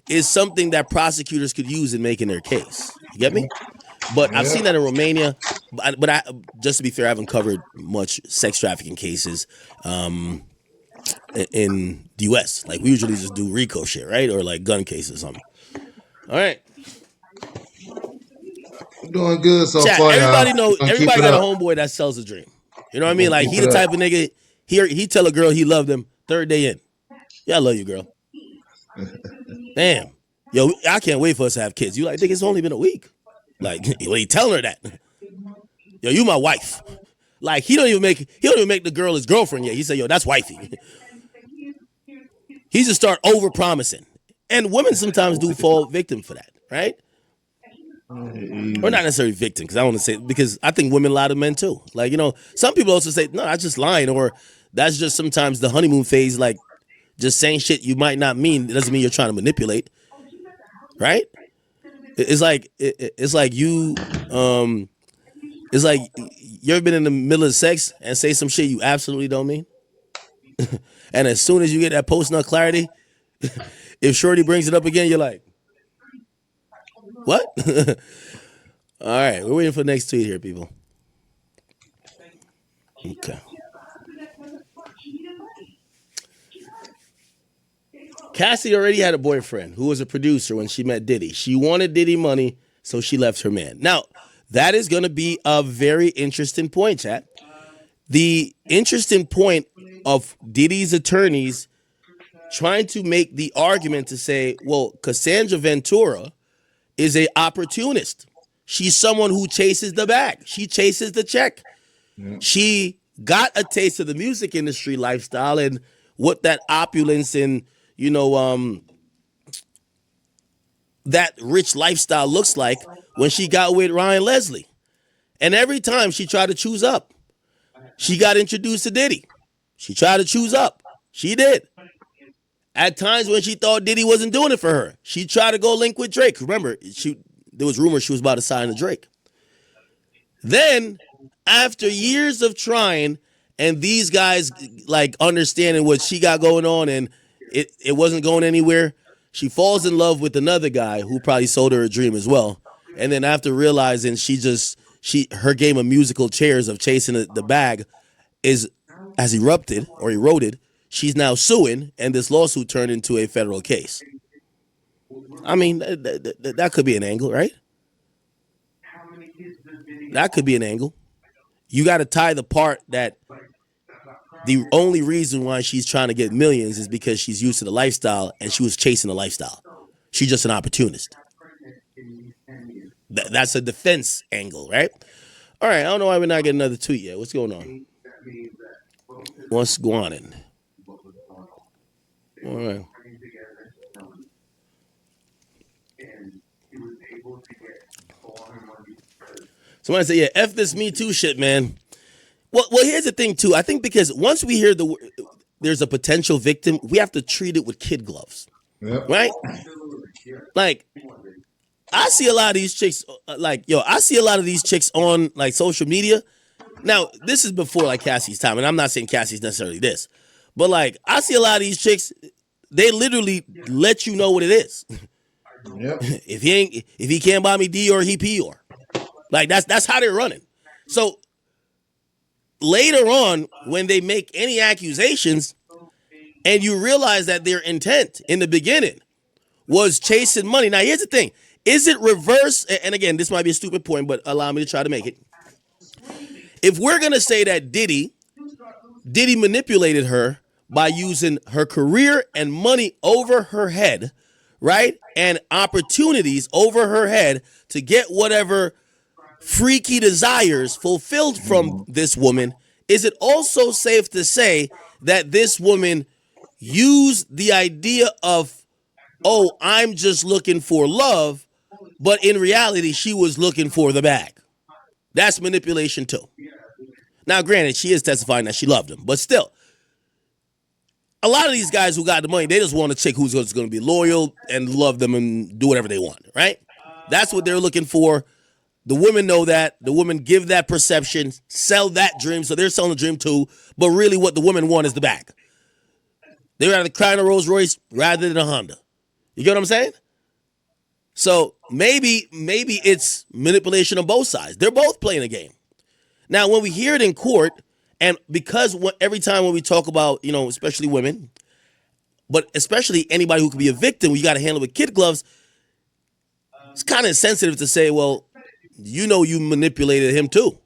is something that prosecutors could use in making their case. You get me? But I've seen that in Romania. But just to be fair, I haven't covered much sex trafficking cases in the U.S. Like we usually just do RICO shit, right? Or like gun cases or something. All right. I'm doing good so Chat, far. everybody y'all. everybody got a homeboy that sells a dream. You know what I mean? Like he the type of nigga, he tell a girl he loved him third day in. Yeah, I love you, girl. Damn. Yo, I can't wait for us to have kids. You like, think it's only been a week. Like, well, he telling her that. Yo, you my wife. Like, he don't even make the girl his girlfriend yet. He said, yo, that's wifey. He just start over promising. And women sometimes do fall victim for that, right? Or not necessarily victim, because I want to say, because I think women lie to men too. Like, you know, some people also say, no, that's just lying, or that's just sometimes the honeymoon phase, like just saying shit you might not mean. It doesn't mean you're trying to manipulate, right? It's like you ever been in the middle of sex and say some shit you absolutely don't mean? And as soon as you get that post-nut clarity, if Shorty brings it up again, you're like, what? All right, we're waiting for the next tweet here, people. Okay. Cassie already had a boyfriend who was a producer when she met Diddy. She wanted Diddy money, so she left her man. Now, that is going to be a very interesting point, chat. The interesting point of Diddy's attorneys trying to make the argument to say, well, Cassandra Ventura is a opportunist. She's someone who chases the bag. She chases the check. She got a taste of the music industry lifestyle and what that opulence and, that rich lifestyle looks like when she got with Ryan Leslie. And every time she tried to choose up, she got introduced to Diddy. She tried to choose up. She did. At times when she thought Diddy wasn't doing it for her, she tried to go link with Drake. Remember, there was rumors she was about to sign to Drake. Then, after years of trying and these guys like understanding what she got going on and it wasn't going anywhere, she falls in love with another guy who probably sold her a dream as well. And then after realizing her game of musical chairs of chasing the bag has eroded, she's now suing, and this lawsuit turned into a federal case. I mean, that could be an angle, right? That could be an angle. You got to tie the part that the only reason why she's trying to get millions is because she's used to the lifestyle and she was chasing the lifestyle. She's just an opportunist. That's a defense angle, right? All right, I don't know why we're not getting another tweet yet. What's going on? What's going on? All right. Somebody say, yeah, F this Me Too shit, man. Well, here's the thing, too. I think because once we hear there's a potential victim, we have to treat it with kid gloves. Yep. Right? Like, I see a lot of these chicks, I see a lot of these chicks on, like, social media. Now, this is before, like, Cassie's time, and I'm not saying Cassie's necessarily this. But, like, I see a lot of these chicks, they literally let you know what it is. Yep. If he can't buy me D or he P or. Like, that's how they're running. So, later on, when they make any accusations, and you realize that their intent in the beginning was chasing money. Now, here's the thing. Is it reverse? And again, this might be a stupid point, but allow me to try to make it. If we're going to say that Diddy manipulated her by using her career and money over her head, right? And opportunities over her head to get whatever freaky desires fulfilled from this woman, is it also safe to say that this woman used the idea of, oh, I'm just looking for love, but in reality, she was looking for the bag? That's manipulation too. Now, granted, she is testifying that she loved him, but still, a lot of these guys who got the money, they just want a chick who's just going to be loyal and love them and do whatever they want, right? That's what they're looking for. The women know that. The women give that perception, sell that dream, so they're selling the dream too, but really what the women want is the bag. They'd rather cry in a Rolls Royce rather than a Honda. You get what I'm saying? So maybe it's manipulation on both sides. They're both playing a game. Now, when we hear it in court, and because every time when we talk about, especially women, but especially anybody who could be a victim, you got to handle with kid gloves, it's kind of insensitive to say, well, you manipulated him too.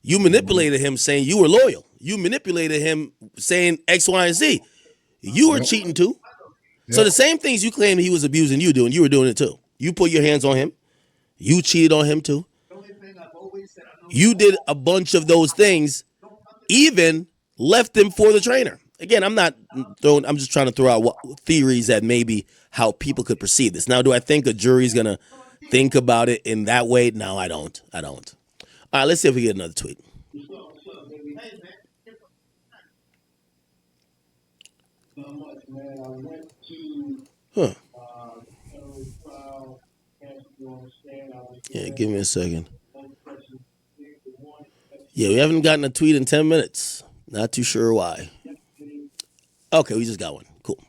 You manipulated him saying you were loyal. You manipulated him saying X, Y, and Z. You were cheating too. So the same things you claim he was abusing you doing, you were doing it too. You put your hands on him. You cheated on him too. You did a bunch of those things, even left him for the trainer. Again, I'm just trying to throw out theories that maybe how people could perceive this. Now, do I think a jury's going to think about it in that way? No, I don't. All right, let's see if we get another tweet. Huh. Yeah, give me a second. Yeah, we haven't gotten a tweet in 10 minutes. Not too sure why. Okay, we just got one. Cool.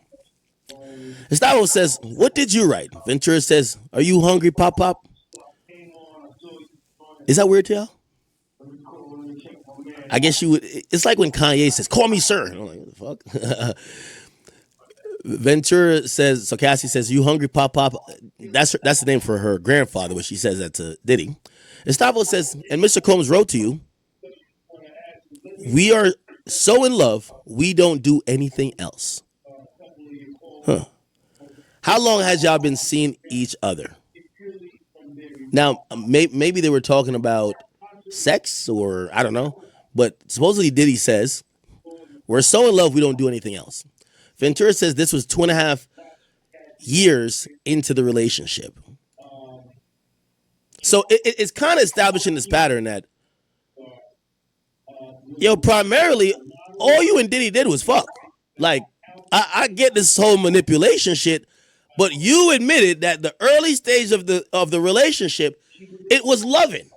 Gustavo says, what did you write? Ventura says, are you hungry, Pop Pop? Is that weird to y'all? I guess you would. It's like when Kanye says, call me sir. I'm like, what the fuck? Ventura says, so Cassie says, you hungry, Pop Pop? That's the name for her grandfather, when she says that to Diddy. Gustavo says, and Mr. Combs wrote to you, we are so in love, we don't do anything else. Huh. How long has y'all been seeing each other? Now, maybe they were talking about sex or I don't know, but supposedly Diddy says, we're so in love, we don't do anything else. Ventura says this was 2.5 years into the relationship. So it's kind of establishing this pattern that, primarily, all you and Diddy did was fuck. Like, I get this whole manipulation shit, but you admitted that the early stage of the relationship, it was loving.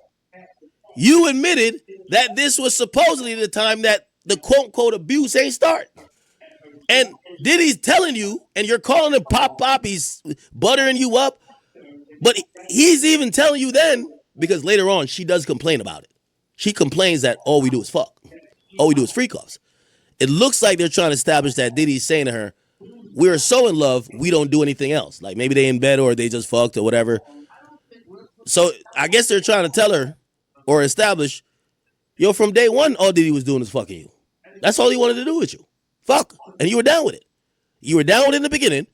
You admitted that this was supposedly the time that the quote unquote abuse ain't start. And Diddy's telling you, and you're calling him pop, he's buttering you up, but he's even telling you then, because later on she does complain about it. She complains that all we do is fuck. All we do is freak offs. It looks like they're trying to establish that Diddy's saying to her, we're so in love, we don't do anything else. Like maybe they in bed or they just fucked or whatever. So I guess they're trying to tell her or establish, from day one, all Diddy was doing is fucking you. That's all he wanted to do with you. Fuck. And you were down with it. You were down with it in the beginning.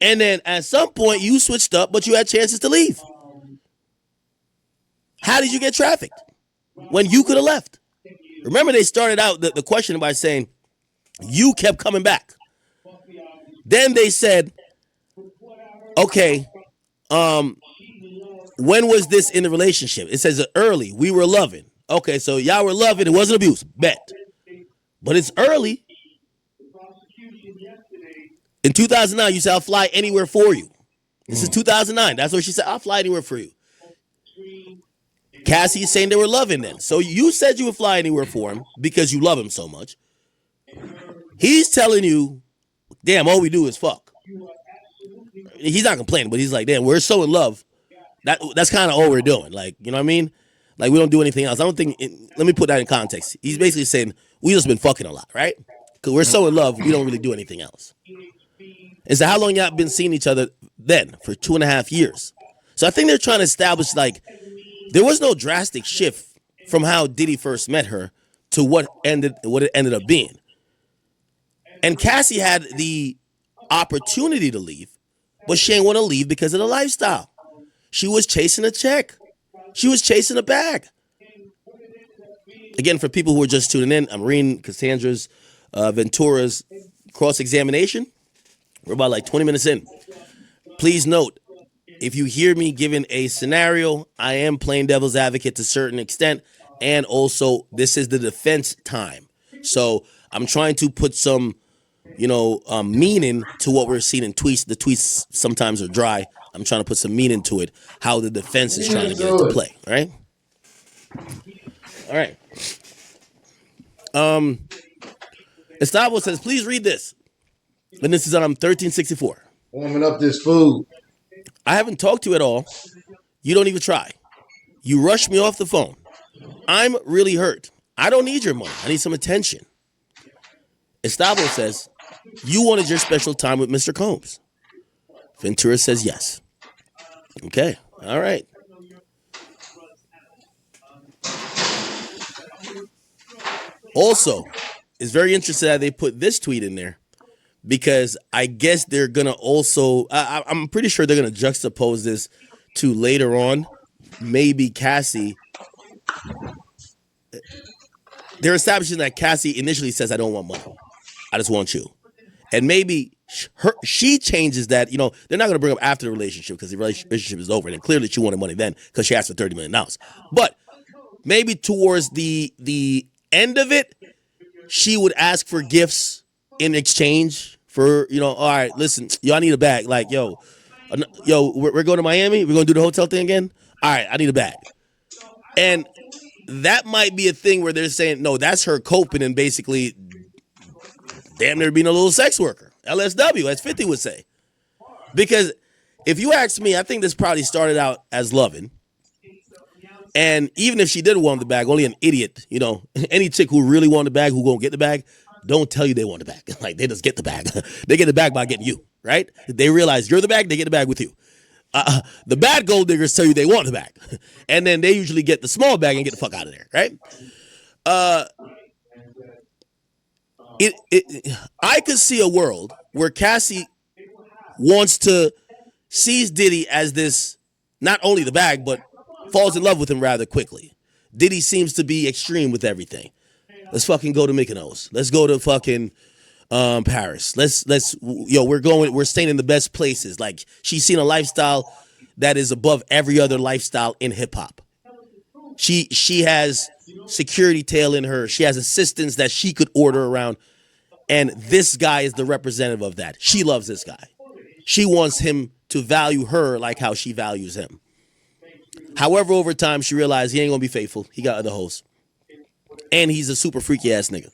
And then at some point you switched up, but you had chances to leave. How did you get trafficked when you could have left? Remember, they started out the question by saying, you kept coming back. Then they said, okay, when was this in the relationship? It says early. We were loving. Okay, so y'all were loving. It wasn't abuse. Bet. But it's early. In 2009, you said, I'll fly anywhere for you. This is 2009. That's what she said. I'll fly anywhere for you. Cassie is saying they were loving then. So you said you would fly anywhere for him because you love him so much. He's telling you, damn, all we do is fuck. He's not complaining, but he's like, damn, we're so in love. That's kind of all we're doing. Like, you know what I mean? Like, we don't do anything else. I don't think, let me put that in context. He's basically saying, we just been fucking a lot, right? Because we're so in love, we don't really do anything else. And so how long y'all been seeing each other then? For 2.5 years. So I think they're trying to establish, like, there was no drastic shift from how Diddy first met her to what it ended up being. And Cassie had the opportunity to leave, but she didn't want to leave because of the lifestyle. She was chasing a check. She was chasing a bag. Again, for people who are just tuning in, I'm reading Cassandra's Ventura's cross-examination. We're about like 20 minutes in. Please note, if you hear me giving a scenario, I am playing devil's advocate to a certain extent. And also, this is the defense time. So I'm trying to put some, meaning to what we're seeing in tweets. The tweets sometimes are dry. I'm trying to put some meaning to it, how the defense is trying to get it to play, right? All right. Estavo says, please read this. And this is on 1364. Warming up this food. I haven't talked to you at all. You don't even try. You rushed me off the phone. I'm really hurt. I don't need your money. I need some attention. Estavo says, you wanted your special time with Mr. Combs. Ventura says yes. Okay. All right. Also, it's very interesting that they put this tweet in there because I guess they're going to also, I'm pretty sure they're going to juxtapose this to later on, maybe Cassie. They're establishing that Cassie initially says, I don't want money. I just want you. And maybe she changes that, they're not going to bring up after the relationship because the relationship is over. And clearly she wanted money then because she asked for $30 million. But maybe towards the end of it, she would ask for gifts in exchange for, all right, listen, I need a bag. Like, we're going to Miami. We're going to do the hotel thing again. All right, I need a bag. And that might be a thing where they're saying, no, that's her coping and basically damn near being a little sex worker. LSW, as 50 would say. Because if you ask me, I think this probably started out as loving. And even if she did want the bag, only an idiot, any chick who really want the bag, who gonna get the bag, don't tell you they want the bag. Like, they just get the bag. They get the bag by getting you, right? They realize you're the bag, they get the bag with you. The bad gold diggers tell you they want the bag. And then they usually get the small bag and get the fuck out of there, right? I could see a world where Cassie wants to sees Diddy as this, not only the bag, but falls in love with him rather quickly. Diddy seems to be extreme with everything. Let's fucking go to Mykonos. Let's go to fucking Paris. We're staying in the best places. Like, she's seen a lifestyle that is above every other lifestyle in hip hop. She has security tail in her. She has assistants that she could order around. And this guy is the representative of that. She loves this guy. She wants him to value her like how she values him. However, over time, she realized he ain't gonna be faithful. He got other hoes. And he's a super freaky ass nigga.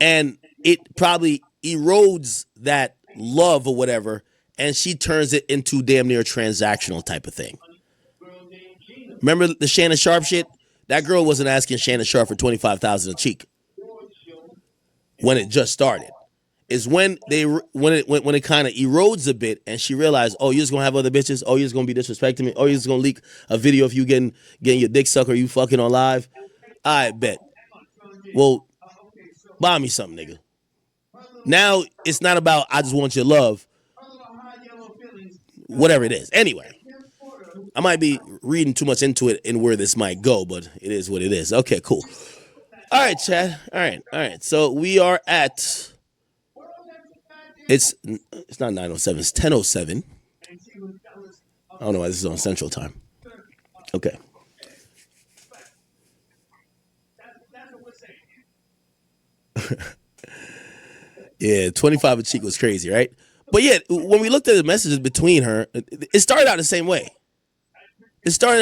And it probably erodes that love or whatever, and she turns it into damn near a transactional type of thing. Remember the Shannon Sharp shit? That girl wasn't asking Shannon Sharp for $25,000 a cheek when it just started. Is when it kind of erodes a bit, and she realized, oh, you're just gonna have other bitches. Oh, you're just gonna be disrespecting me. Oh, you're just gonna leak a video of you getting your dick sucked or you fucking on live. I bet. Well, buy me something, nigga. Now it's not about I just want your love. Whatever it is. Anyway, I might be reading too much into it and where this might go, but it is what it is. Okay, cool. All right, Chad. All right. So we are at. It's not 9:07. It's 10:07. I don't know why this is on Central Time. Okay. Yeah, 25 a cheek was crazy, right? But yeah, when we looked at the messages between her, it started out the same way. It started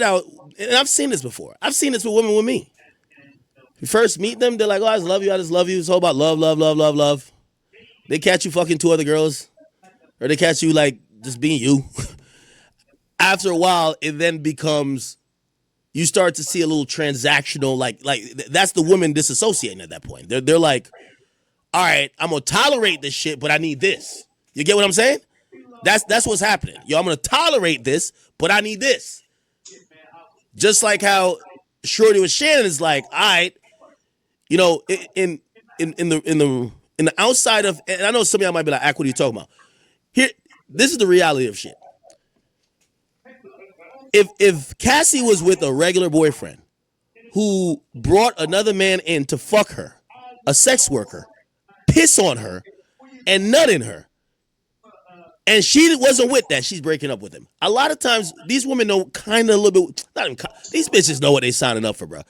out, and I've seen this before. I've seen this with women with me. You first meet them, they're like, oh, I just love you. It's all about love, love, love, love, love. They catch you fucking two other girls, or they catch you like just being you. After a while, it then becomes, you start to see a little transactional, like that's the women disassociating at that point. They're like, all right, I'm gonna tolerate this shit, but I need this. You get what I'm saying? That's what's happening. Yo, I'm gonna tolerate this, but I need this. Just like how Shorty with Shannon is like, all right, you know, in the outside of, and I know some of y'all might be like, what are you talking about? Here, this is the reality of shit. If Cassie was with a regular boyfriend who brought another man in to fuck her, a sex worker, piss on her, and nut in her, and she wasn't with that, she's breaking up with him. A lot of times, these women know kind of a little bit, these bitches know what they signing up for, bro.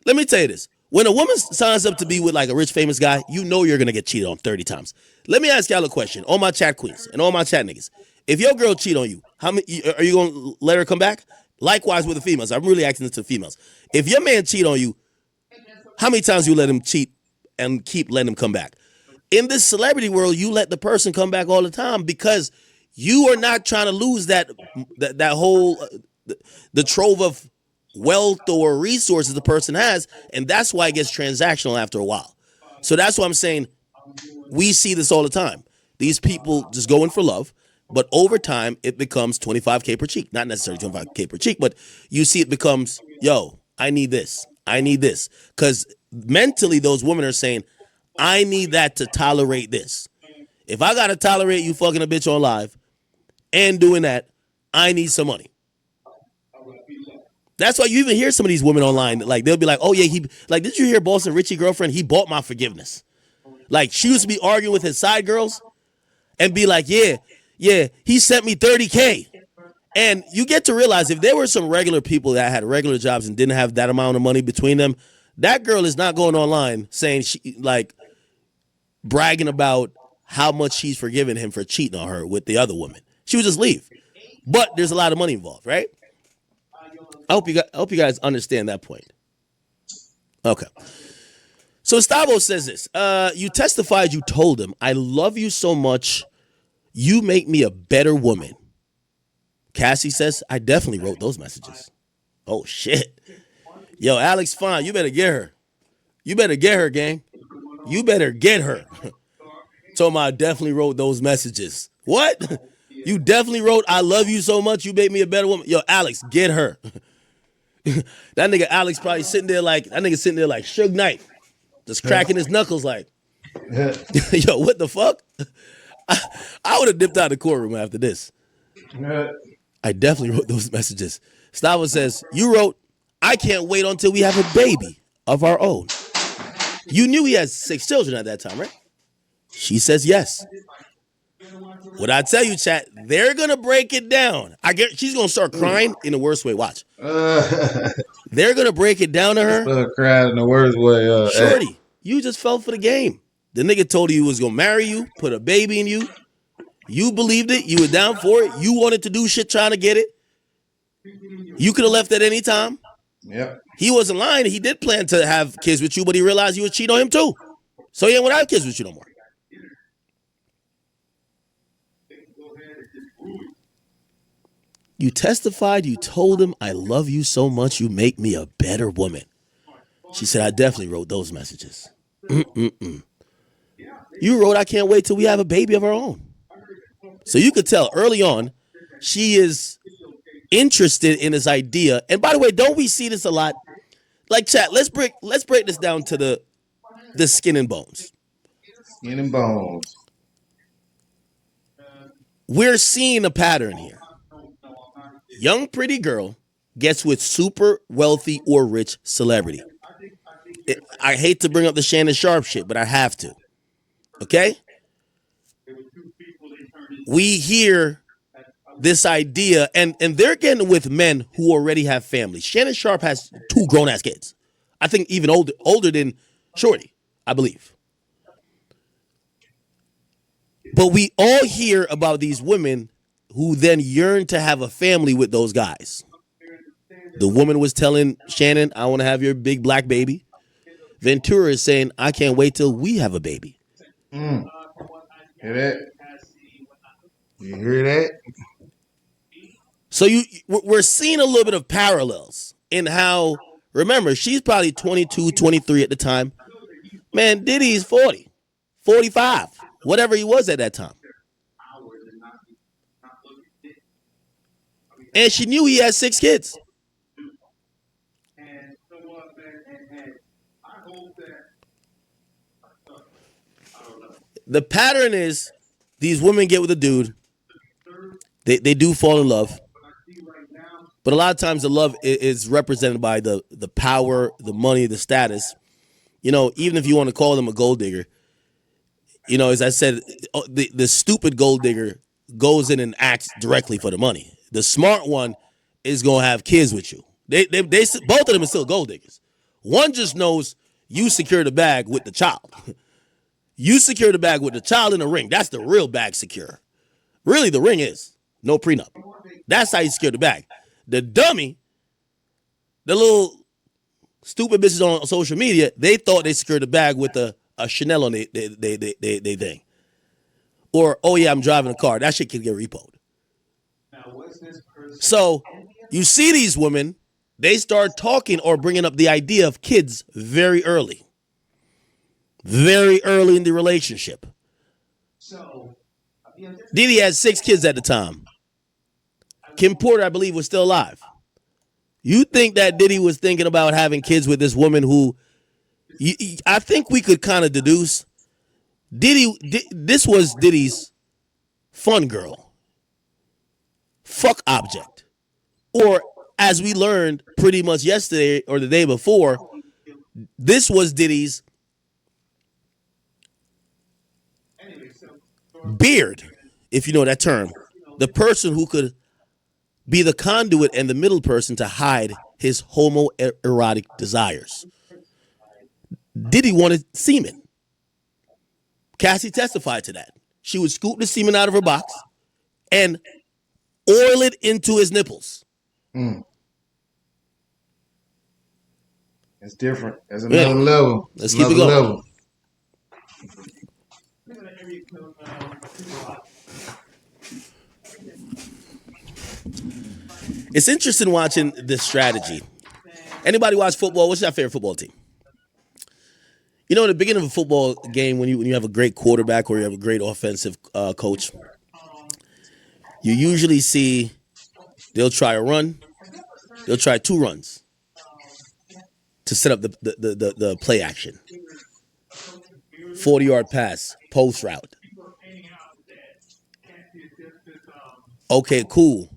Let me tell you this. When a woman signs up to be with like a rich famous guy, you know you're going to get cheated on 30 times. Let me ask y'all a question. All my chat queens and all my chat niggas. If your girl cheat on you, how many are you going to let her come back? Likewise with the females. I'm really asking this to females. If your man cheat on you, how many times you let him cheat and keep letting him come back? In this celebrity world, you let the person come back all the time because you are not trying to lose that whole the trove of wealth or resources the person has, and that's why it gets transactional after a while. So that's why I'm saying we see this all the time. These people just go in for love, but over time it becomes $25K per cheek. Not necessarily $25K per cheek, but you see it becomes, yo, I need this. Because mentally those women are saying, I need that to tolerate this. If I got to tolerate you fucking a bitch on live and doing that, I need some money. That's why you even hear some of these women online, like they'll be like, oh yeah, did you hear Boston Richie girlfriend? He bought my forgiveness. Like she used to be arguing with his side girls and be like, yeah, he sent me 30K. And you get to realize if there were some regular people that had regular jobs and didn't have that amount of money between them, that girl is not going online saying she like bragging about how much she's forgiven him for cheating on her with the other woman. She would just leave. But there's a lot of money involved, right? I hope you guys understand that point. Okay. So Stavo says this. You testified you told him, I love you so much, you make me a better woman. Cassie says, I definitely wrote those messages. Oh, shit. Yo, Alex Fine, you better get her. You better get her, gang. You better get her. Told me I definitely wrote those messages. What? You definitely wrote, I love you so much, you made me a better woman. Yo, Alex, get her. That nigga Alex probably sitting there like Suge Knight, just cracking his knuckles like, yo, what the fuck? I would have dipped out of the courtroom after this. I definitely wrote those messages. Stava says, you wrote, I can't wait until we have a baby of our own. You knew he has 6 children at that time, right? She says yes. What I tell you, chat, they're going to break it down. She's going to start crying in the worst way. Watch. They're going to break it down to her. Start crying in the worst way. Shorty, you just fell for the game. The nigga told you he was going to marry you, put a baby in you. You believed it. You were down for it. You wanted to do shit trying to get it. You could have left at any time. Yep. He wasn't lying. He did plan to have kids with you, but he realized you would cheat on him too. So he ain't want to have kids with you no more. You testified, you told him, I love you so much, you make me a better woman. She said, I definitely wrote those messages. You wrote, I can't wait till we have a baby of our own. So you could tell early on, she is interested in this idea. And by the way, don't we see this a lot? Like, chat, let's break this down to the skin and bones. Skin and bones. We're seeing a pattern here. Young pretty girl gets with super wealthy or rich celebrity. I hate to bring up the Shannon Sharp shit, but I have to. Okay? We hear this idea, and they're getting with men who already have families. Shannon Sharp has 2 grown-ass kids. I think even older than Shorty, I believe. But we all hear about these women who then yearn to have a family with those guys. The woman was telling Shannon, I want to have your big black baby. Ventura is saying, I can't wait till we have a baby. Hear that? You hear that? So we're seeing a little bit of parallels in how, remember, she's probably 22, 23 at the time. Man, Diddy's 40, 45, whatever he was at that time. And she knew he had 6 kids. The pattern is these women get with a dude. They do fall in love. But a lot of times the love is represented by the power, the money, the status. You know, even if you want to call them a gold digger, you know, as I said, the stupid gold digger goes in and acts directly for the money. The smart one is going to have kids with you. They both of them are still gold diggers. One just knows you secure the bag with the child. You secure the bag with the child in the ring. That's the real bag secure. Really, the ring is no prenup. That's how you secure the bag. The dummy, the little stupid bitches on social media, they thought they secured the bag with a Chanel on they thing. Or, oh yeah, I'm driving a car. That shit can get repoed. So you see these women, they start talking or bringing up the idea of kids very early. Very early in the relationship. Diddy had 6 kids at the time. Kim Porter, I believe, was still alive. You think that Diddy was thinking about having kids with this woman who, I think we could kind of deduce, this was Diddy's fun girl. Fuck object. Or, as we learned pretty much yesterday or the day before, this was Diddy's beard, if you know that term. The person who could be the conduit and the middle person to hide his homoerotic desires. Diddy wanted semen. Cassie testified to that. She would scoop the semen out of her box and oil it into his nipples. It's different. That's another level. Let's keep it going. It's interesting watching this strategy. Anybody watch football? What's your favorite football team? You know, in the beginning of a football game, when you have a great quarterback or you have a great offensive coach, you usually see they'll try a run, they'll try 2 runs, to set up the play action. 40-yard pass, post route. Okay, cool.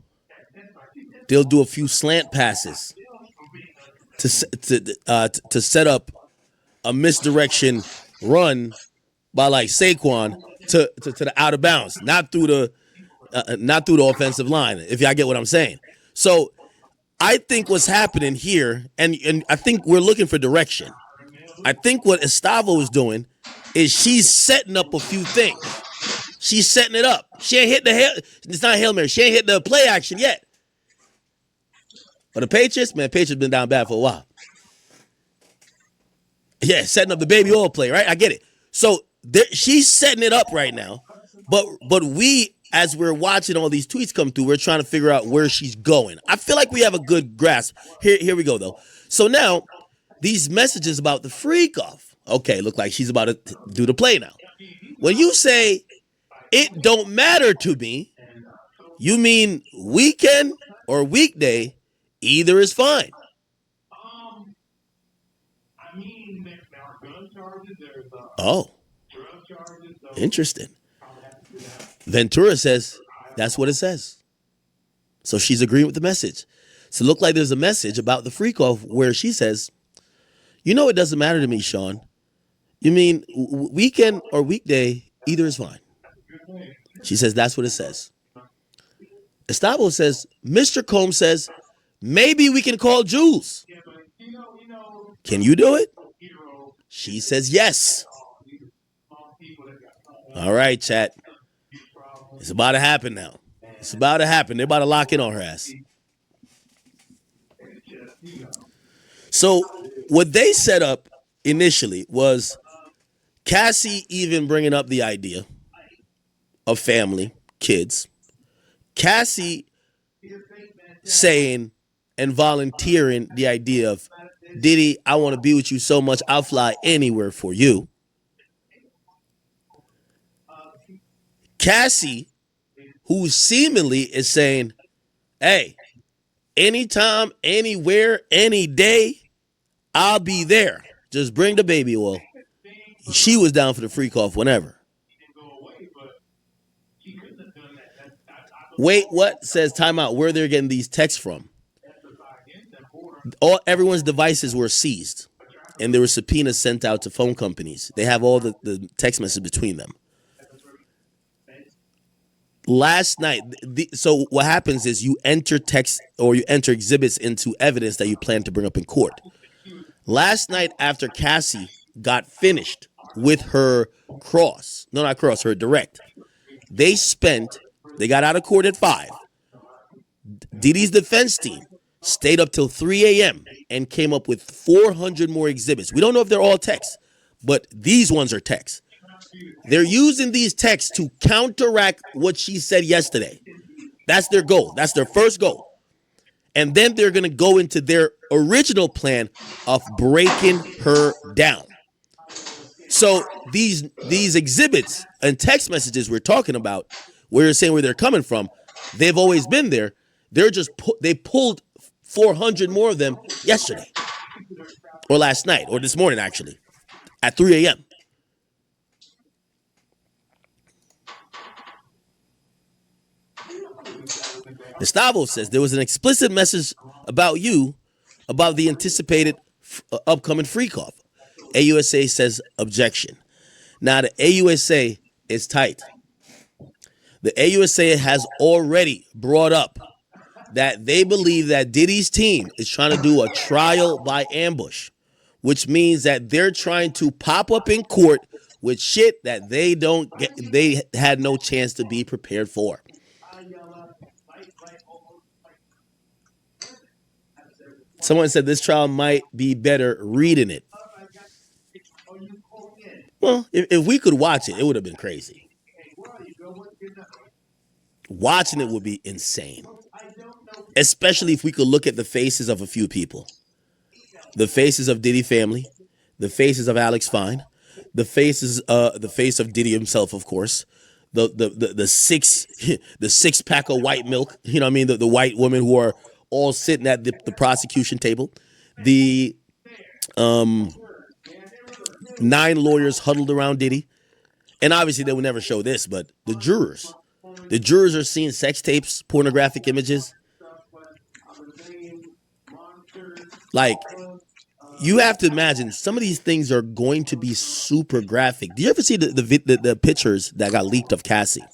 They'll do a few slant passes to set up a misdirection run by like Saquon to the out of bounds, not through the offensive line. If y'all get what I'm saying. So I think what's happening here, and I think we're looking for direction. I think what Estavo is doing is she's setting up a few things. She's setting it up. She ain't hit it's not Hail Mary. She ain't hit the play action yet. But the Patriots been down bad for a while. Yeah, setting up the baby oil play, right? I get it. So she's setting it up right now. But we, as we're watching all these tweets come through, we're trying to figure out where she's going. I feel like we have a good grasp. Here we go, though. So now, these messages about the freak off. Okay, look like she's about to do the play now. When you say, it don't matter to me, you mean weekend or weekday, either is fine. Oh, interesting. Ventura says that's what it says. So she's agreeing with the message. So it looked like there's a message about the freak off where she says, you know, it doesn't matter to me, Sean. You mean weekend or weekday, either is fine. She says that's what it says. Estavo says, Mr. Combs says, maybe we can call Jules. Can you do it? She says yes. All right, chat. It's about to happen now. It's about to happen. They're about to lock in on her ass. So what they set up initially was Cassie even bringing up the idea of family, kids. Cassie saying and volunteering the idea of, Diddy, I want to be with you so much, I'll fly anywhere for you. Cassie, who seemingly is saying, hey, anytime, anywhere, any day, I'll be there. Just bring the baby oil. She was down for the freak off whenever. Wait, what? Says timeout. Where they're getting these texts from? Everyone's devices were seized, and there were subpoenas sent out to phone companies. They have all the text messages between them. Last night, so what happens is you enter text or you enter exhibits into evidence that you plan to bring up in court. Last night, after Cassie got finished with her her direct, they got out of court at 5. Diddy's defense team stayed up till 3 a.m. and came up with 400 more exhibits. We don't know if they're all texts, but these ones are texts. They're using these texts to counteract what she said yesterday. That's their goal. That's their first goal. And then they're going to go into their original plan of breaking her down. So these exhibits and text messages we're talking about, where you're saying where they're coming from, they've always been there. They pulled 400 more of them yesterday or last night or this morning, actually, at 3 a.m. Gustavo says there was an explicit message about you about the anticipated upcoming freak off. AUSA says objection. Now the AUSA is tight. The AUSA has already brought up that they believe that Diddy's team is trying to do a trial by ambush, which means that they're trying to pop up in court with shit that they had no chance to be prepared for. Someone said this trial might be better reading it. Well, if we could watch it, it would have been crazy. Watching it would be insane. Especially if we could look at the faces of a few people. The faces of Diddy family, the faces of Alex Fine, the face of Diddy himself, of course. The six pack of white milk, you know what I mean? The white women who are all sitting at the prosecution table. The 9 lawyers huddled around Diddy. And obviously they would never show this, but the jurors are seeing sex tapes, pornographic images. Like, you have to imagine some of these things are going to be super graphic. Do you ever see the pictures that got leaked of Cassie?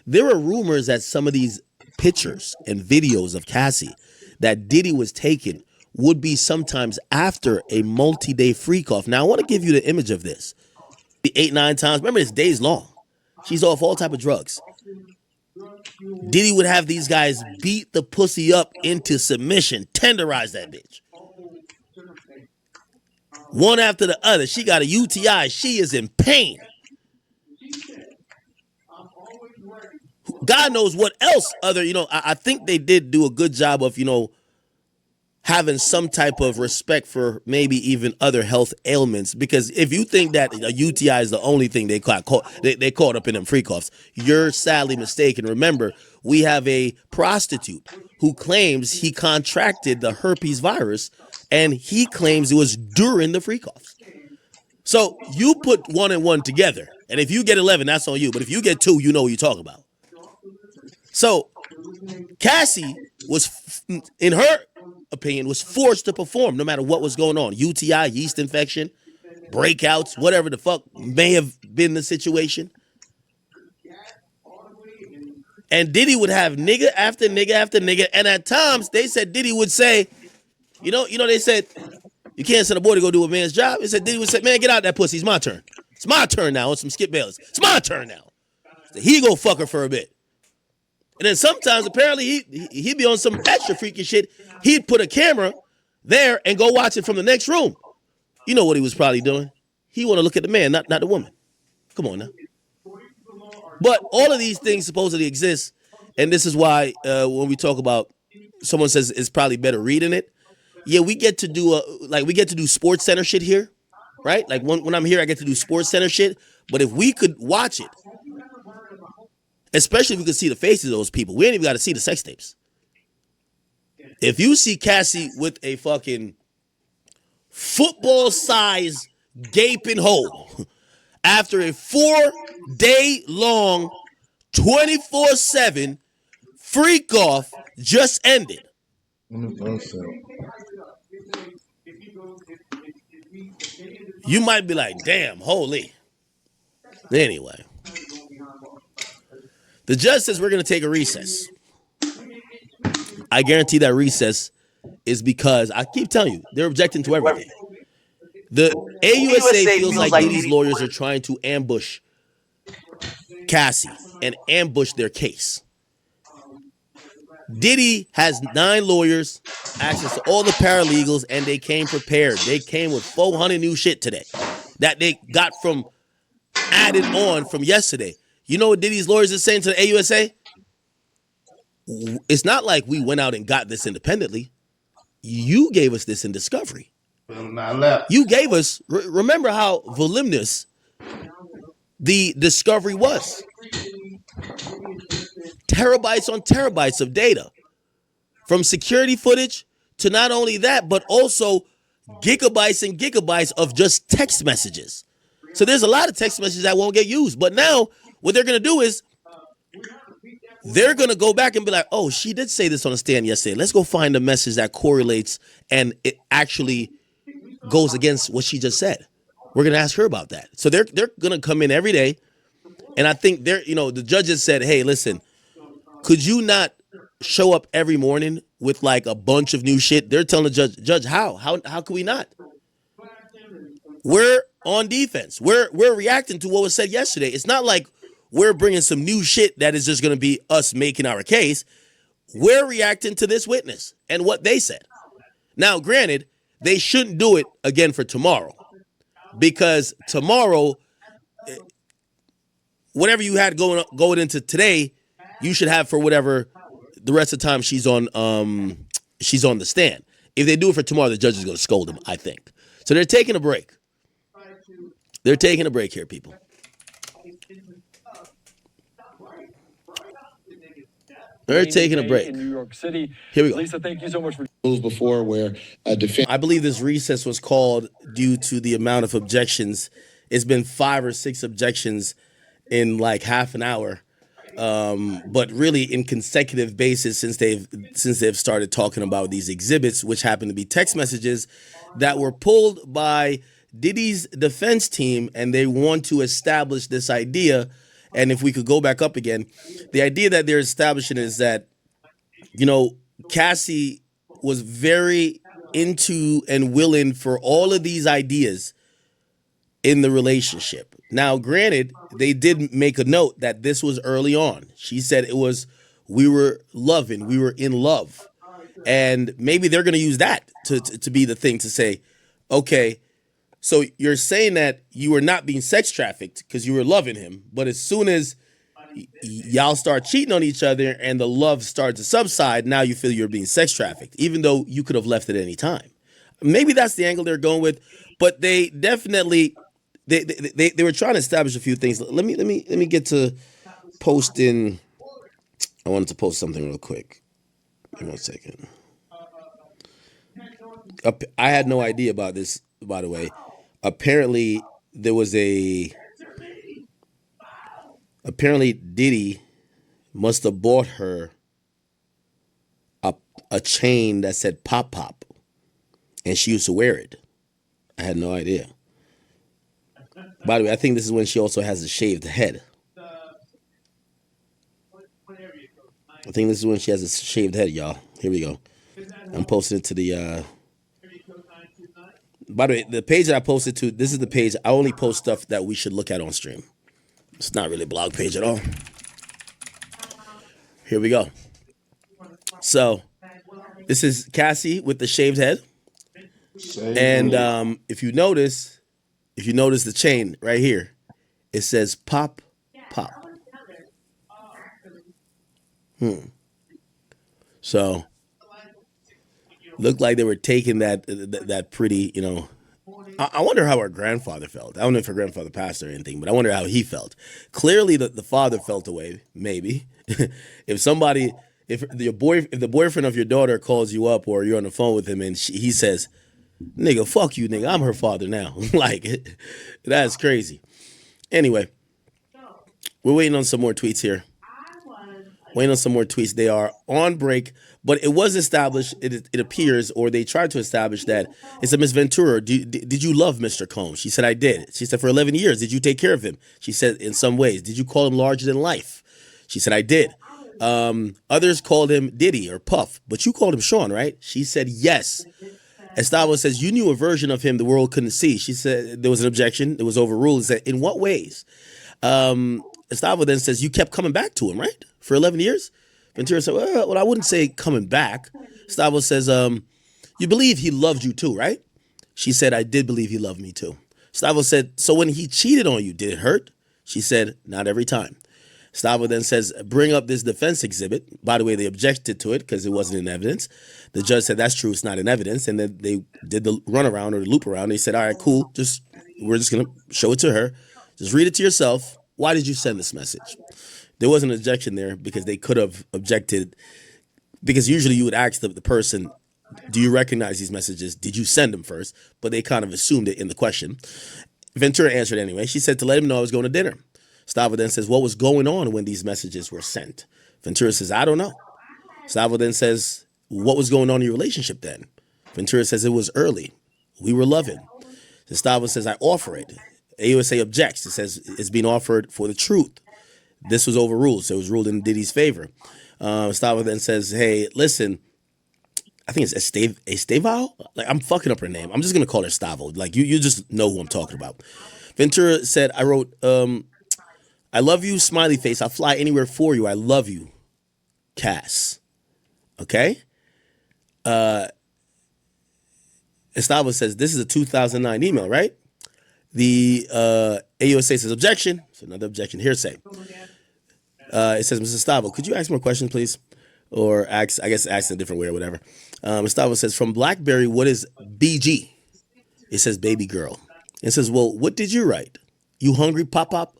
There are rumors that some of these pictures and videos of Cassie that Diddy was taking would be sometimes after a multi-day freak off. Now, I want to give you the image of this. 8, 9 times. Remember, it's days long. She's off all type of drugs. Diddy would have these guys beat the pussy up into submission, tenderize that bitch. One after the other. She got a UTI. She is in pain. God knows what else other, I think they did do a good job of, having some type of respect for maybe even other health ailments. Because if you think that a UTI is the only thing they caught up in them freak offs, you're sadly mistaken. Remember, we have a prostitute who claims he contracted the herpes virus, and he claims it was during the freak offs. So you put 1 and 1 together, and if you get 11, that's on you. But if you get 2, you know what you're talking about. So Cassie was, in her opinion, was forced to perform no matter what was going on. UTI, yeast infection, breakouts, whatever the fuck may have been the situation. And Diddy would have nigga after nigga after nigga. And at times, they said Diddy would say, they said, you can't send a boy to go do a man's job. They said Diddy would say, man, get out that pussy. It's my turn. It's my turn now on some Skip Bayless. It's my turn now. So he go fuck her for a bit. And then sometimes, apparently, he'd be on some extra freaky shit. He'd put a camera there and go watch it from the next room. You know what he was probably doing? He want to look at the man, not the woman. Come on now. But all of these things supposedly exist, and this is why when we talk about, someone says it's probably better reading it. Yeah, we get to do Sports Center shit here, right? Like when I'm here, I get to do Sports Center shit. But if we could watch it, especially if we could see the faces of those people, we ain't even got to see the sex tapes. If you see Cassie with a fucking football-size gaping hole after a 4-day-long, 24/7 freak off just ended, you might be like, damn, holy. Anyway, the judge says we're going to take a recess. I guarantee that recess is because, I keep telling you, they're objecting to everything. The AUSA feels like Diddy's lawyers are trying to ambush Cassie and ambush their case. Diddy has 9 lawyers, access to all the paralegals, and they came prepared. They came with 400 new shit today that they got from added on from yesterday. You know what Diddy's lawyers are saying to the AUSA? It's not like we went out and got this independently. You gave us this in discovery. You gave us, remember how voluminous the discovery was. Terabytes on terabytes of data. From security footage to not only that, but also gigabytes and gigabytes of just text messages. So there's a lot of text messages that won't get used. But now what they're going to do is they're going to go back and be like, oh, she did say this on a stand yesterday. Let's go find a message that correlates and it actually goes against what she just said. We're going to ask her about that. So they're going to come in every day. And I think the judges said, hey, listen, could you not show up every morning with like a bunch of new shit? They're telling the judge, how can we not? We're on defense. We're reacting to what was said yesterday. It's not like we're bringing some new shit that is just going to be us making our case. We're reacting to this witness and what they said. Now, granted, they shouldn't do it again for tomorrow, because tomorrow, whatever you had going into today, you should have for whatever the rest of the time she's on the stand. If they do it for tomorrow, the judge is going to scold them, I think. So they're taking a break. They're taking a break here, people. We're taking a break. In New York City. Here we go. Lisa, thank you so much for before where a defense. I believe this recess was called due to the amount of objections. It's been 5 or 6 objections in like half an hour, but really in consecutive basis since they've started talking about these exhibits, which happen to be text messages that were pulled by Diddy's defense team, and they want to establish this idea. And if we could go back up again, the idea that they're establishing is that, Cassie was very into and willing for all of these ideas in the relationship. Now, granted, they did make a note that this was early on. She said we were loving, we were in love. And maybe they're going to use that to be the thing to say, okay, so you're saying that you were not being sex trafficked because you were loving him, but as soon as y'all start cheating on each other and the love starts to subside, now you feel you're being sex trafficked, even though you could have left at any time. Maybe that's the angle they're going with, but they definitely they were trying to establish a few things. Let me get to posting. I wanted to post something real quick. Give me 1 second. I had no idea about this, by the way. Apparently Diddy must have bought her a chain that said Pop Pop, and she used to wear it. I had no idea. By the way, I think this is when she also has a shaved head. I think this is when she has a shaved head, y'all. Here we go. I'm posting it to the by the way, the page that I posted to, this is the page. I only post stuff that we should look at on stream. It's not really a blog page at all. Here we go. So, this is Cassie with the shaved head. And if you notice the chain right here, it says Pop Pop. So, looked like they were taking that pretty, I wonder how her grandfather felt. I don't know if her grandfather passed or anything, but I wonder how he felt. Clearly, the father felt away. Maybe if the boyfriend of your daughter calls you up or you're on the phone with him and he says, "Nigga, fuck you, nigga. I'm her father now." Like, that's crazy. Anyway, we're waiting on some more tweets here. They are on break, but it was established, it appears, or they tried to establish that it said, "Miss Ventura, did you love Mr. Combs?" She said, "I did." She said, "For 11 years, did you take care of him?" She said, "In some ways." "Did you call him larger than life?" She said, "I did." Others called him Diddy or Puff, but you called him Sean, right? She said, "Yes." Estavo says, "You knew a version of him the world couldn't see." She said there was an objection. It was overruled. It said, "In what ways?" Estavo then says, "You kept coming back to him, right? For 11 years? Ventura said, well, I wouldn't say coming back." Estavo says, "You believe he loved you too, right?" She said, "I did believe he loved me too." Estavo said, "So when he cheated on you, did it hurt?" She said, "Not every time." Estavo then says, "Bring up this defense exhibit." By the way, they objected to it because it wasn't in evidence. The judge said, "That's true, it's not in evidence." And then they did the runaround or the loop around. They said, "All right, cool. We're just going to show it to her. Just read it to yourself. Why did you send this message?" There was an objection there because they could have objected, because usually you would ask the person, "Do you recognize these messages? Did you send them first?" But they kind of assumed it in the question. Ventura answered anyway. She said to let him know I was going to dinner. Stavo then says, "What was going on when these messages were sent?" Ventura says, "I don't know." Stavo then says, "What was going on in your relationship then?" Ventura says, "It was early. We were loving." Stavo says, "I offer it." AUSA objects. It says it's being offered for the truth. This was overruled, so it was ruled in Diddy's favor. Estavo then says, "Hey, listen, I think it's Estevao? Like, I'm fucking up her name. I'm just going to call her Estavo. Like, you just know who I'm talking about." Ventura said, "I wrote, I love you, smiley face. I'll fly anywhere for you. I love you, Cass." Okay? Estavo says, "This is a 2009 email, right?" The AUSA says, "Objection." So another objection, hearsay. It says, "Mrs. Stavo, could you ask more questions, please?" Or ask in a different way or whatever. Stavo says, "From BlackBerry, what is BG?" It says, "Baby girl." It says, "Well, what did you write? You hungry, Pop Pop?"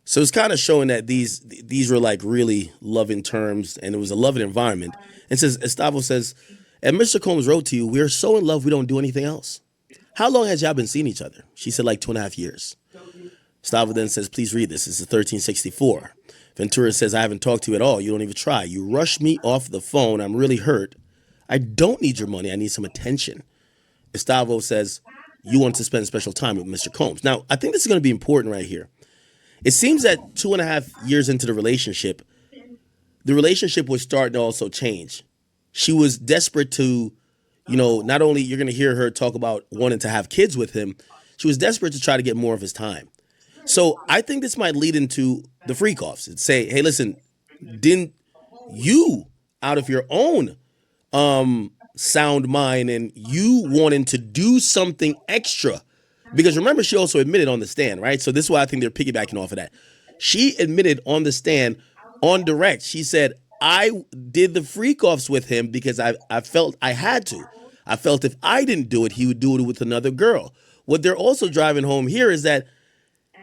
So it's kind of showing that these were like really loving terms, and it was a loving environment. And says Estavo says, and Mr. Combs wrote to you, "We are so in love we don't do anything else." How long has y'all been seeing each other? She said like 2.5 years. Estavo then says, "Please read this. This is 1364." Ventura says, "I haven't talked to you at all. You don't even try. You rushed me off the phone. I'm really hurt. I don't need your money. I need some attention." Estavo says, "You want to spend special time with Mr. Combs." Now, I think this is going to be important right here. It seems that 2.5 years into the relationship was starting to also change. She was desperate to, not only you're going to hear her talk about wanting to have kids with him, she was desperate to try to get more of his time. So I think this might lead into the freak offs and say, hey, listen, didn't you, out of your own sound mind and you wanting to do something extra? Because remember, she also admitted on the stand, right? So this is why I think they're piggybacking off of that. She admitted on the stand, on direct, she said, I did the freak offs with him because I felt I had to. I felt if I didn't do it, he would do it with another girl. What they're also driving home here is that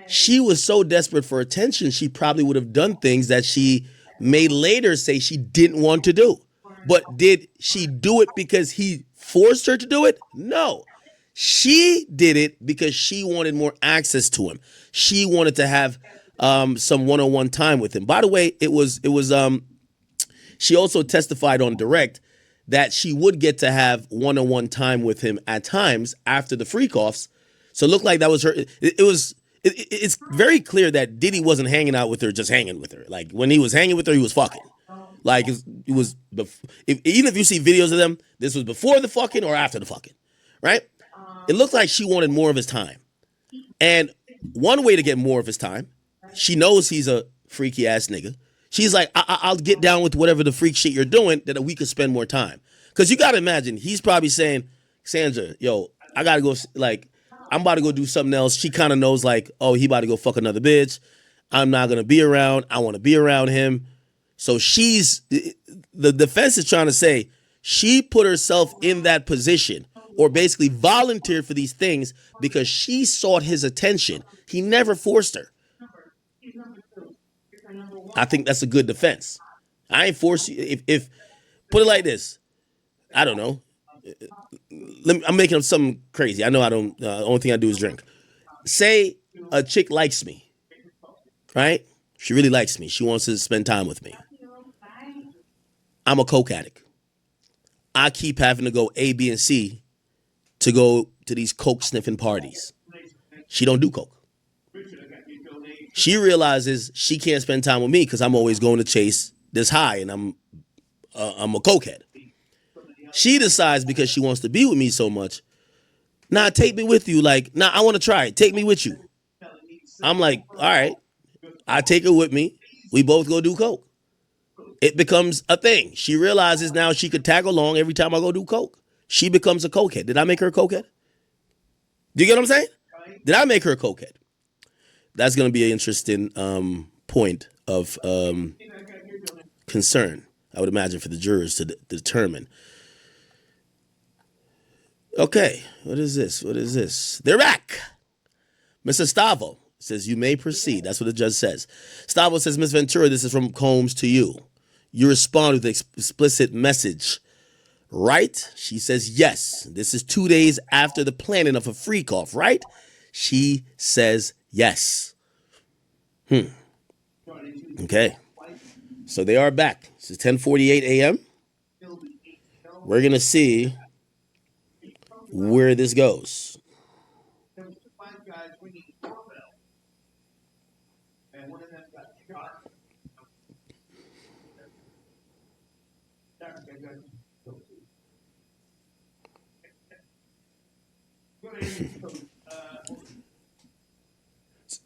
she was so desperate for attention, she probably would have done things that she may later say she didn't want to do. But did she do it because he forced her to do it? No. She did it because she wanted more access to him. She wanted to have some one-on-one time with him. By the way, it was she also testified on direct that she would get to have one-on-one time with him at times after the freak offs. So it looked like that was her. It's very clear that Diddy wasn't hanging out with her, just hanging with her. Like when he was hanging with her, he was fucking. Like it was, even if you see videos of them, this was before the fucking or after the fucking, right? It looked like she wanted more of his time. And one way to get more of his time, she knows he's a freaky ass nigga. She's like, I'll get down with whatever the freak shit you're doing that we could spend more time. Because you got to imagine, he's probably saying, Sandra, yo, I got to go, like, I'm about to go do something else. She kind of knows like, oh, he about to go fuck another bitch. I'm not going to be around. I want to be around him. So the defense is trying to say she put herself in that position or basically volunteered for these things because she sought his attention. He never forced her. I think that's a good defense. I ain't force you. If put it like this, I don't know. I'm making up something crazy. I know I don't. The only thing I do is drink. Say a chick likes me, right? She really likes me. She wants to spend time with me. I'm a coke addict. I keep having to go A, B, and C to go to these coke sniffing parties. She don't do coke. She realizes she can't spend time with me because I'm always going to chase this high, and I'm a cokehead. She decides because she wants to be with me so much, nah, take me with you. Like, nah, I want to try it. Take me with you. I'm like, all right, I take her with me. We both go do coke. It becomes a thing. She realizes now she could tag along every time I go do coke. She becomes a cokehead. Did I make her a cokehead? Do you get what I'm saying? Did I make her a cokehead? That's going to be an interesting point of concern, I would imagine, for the jurors to determine. Okay, what is this? They're back. Mr. Stavo says, you may proceed. That's what the judge says. Stavo says, Ms. Ventura, this is from Combs to you. You respond with an explicit message, right? She says, yes. This is 2 days after the planning of a freak off, right? She says, yes. Okay. So they are back. This is 10:48 a.m. We're going to see where this goes.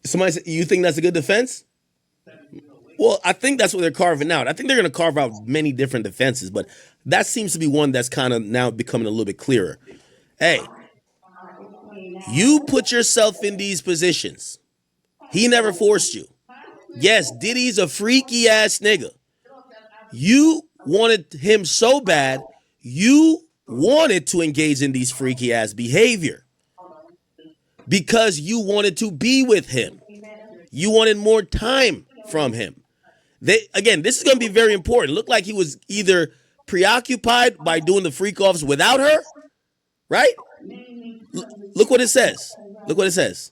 Somebody said, you think that's a good defense? Well, I think that's what they're carving out. I think they're going to carve out many different defenses, but that seems to be one that's kind of now becoming a little bit clearer. Hey, you put yourself in these positions. He never forced you. Yes, Diddy's a freaky ass nigga. You wanted him so bad, you wanted to engage in these freaky ass behavior because you wanted to be with him. You wanted more time from him. Again, this is going to be very important. Looked like he was either preoccupied by doing the freak offs without her, right? Look what it says. Look what it says.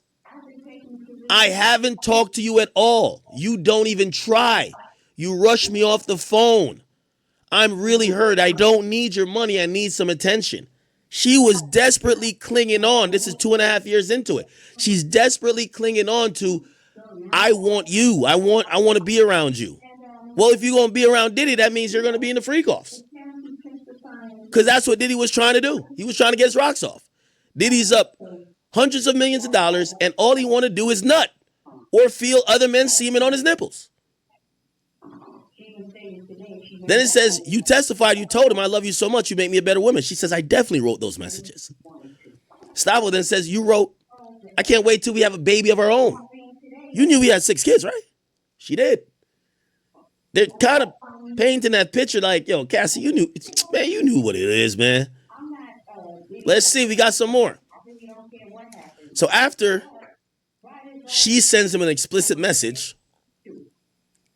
I haven't talked to you at all. You don't even try. You rush me off the phone. I'm really hurt. I don't need your money. I need some attention. She was desperately clinging on. This is 2.5 years into it. She's desperately clinging on to, I want you. I want to be around you. Well, if you're going to be around Diddy, that means you're going to be in the freak offs. Because that's what Diddy was trying to do. He was trying to get his rocks off. Diddy's up hundreds of millions of dollars, and all he want to do is nut or feel other men's semen on his nipples. Then it says, you testified, you told him, I love you so much, you make me a better woman. She says, I definitely wrote those messages. Stavo then says, you wrote, I can't wait till we have a baby of our own. You knew we had 6 kids, right? She did. They're kind of painting that picture like, yo, Cassie, you knew what it is, man. Let's see, we got some more. So after she sends him an explicit message,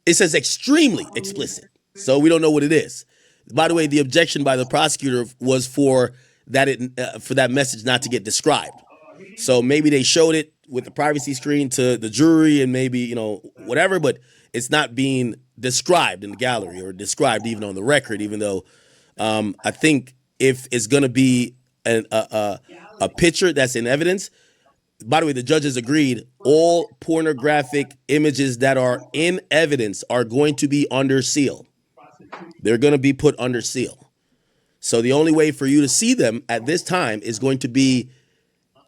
it says extremely explicit. So we don't know what it is. By the way, the objection by the prosecutor was for that message not to get described. So maybe they showed it with the privacy screen to the jury and maybe, whatever, but it's not being described in the gallery or described even on the record, even though I think if it's going to be a picture that's in evidence. By the way, the judges agreed all pornographic images that are in evidence are going to be under seal. They're going to be put under seal. So the only way for you to see them at this time is going to be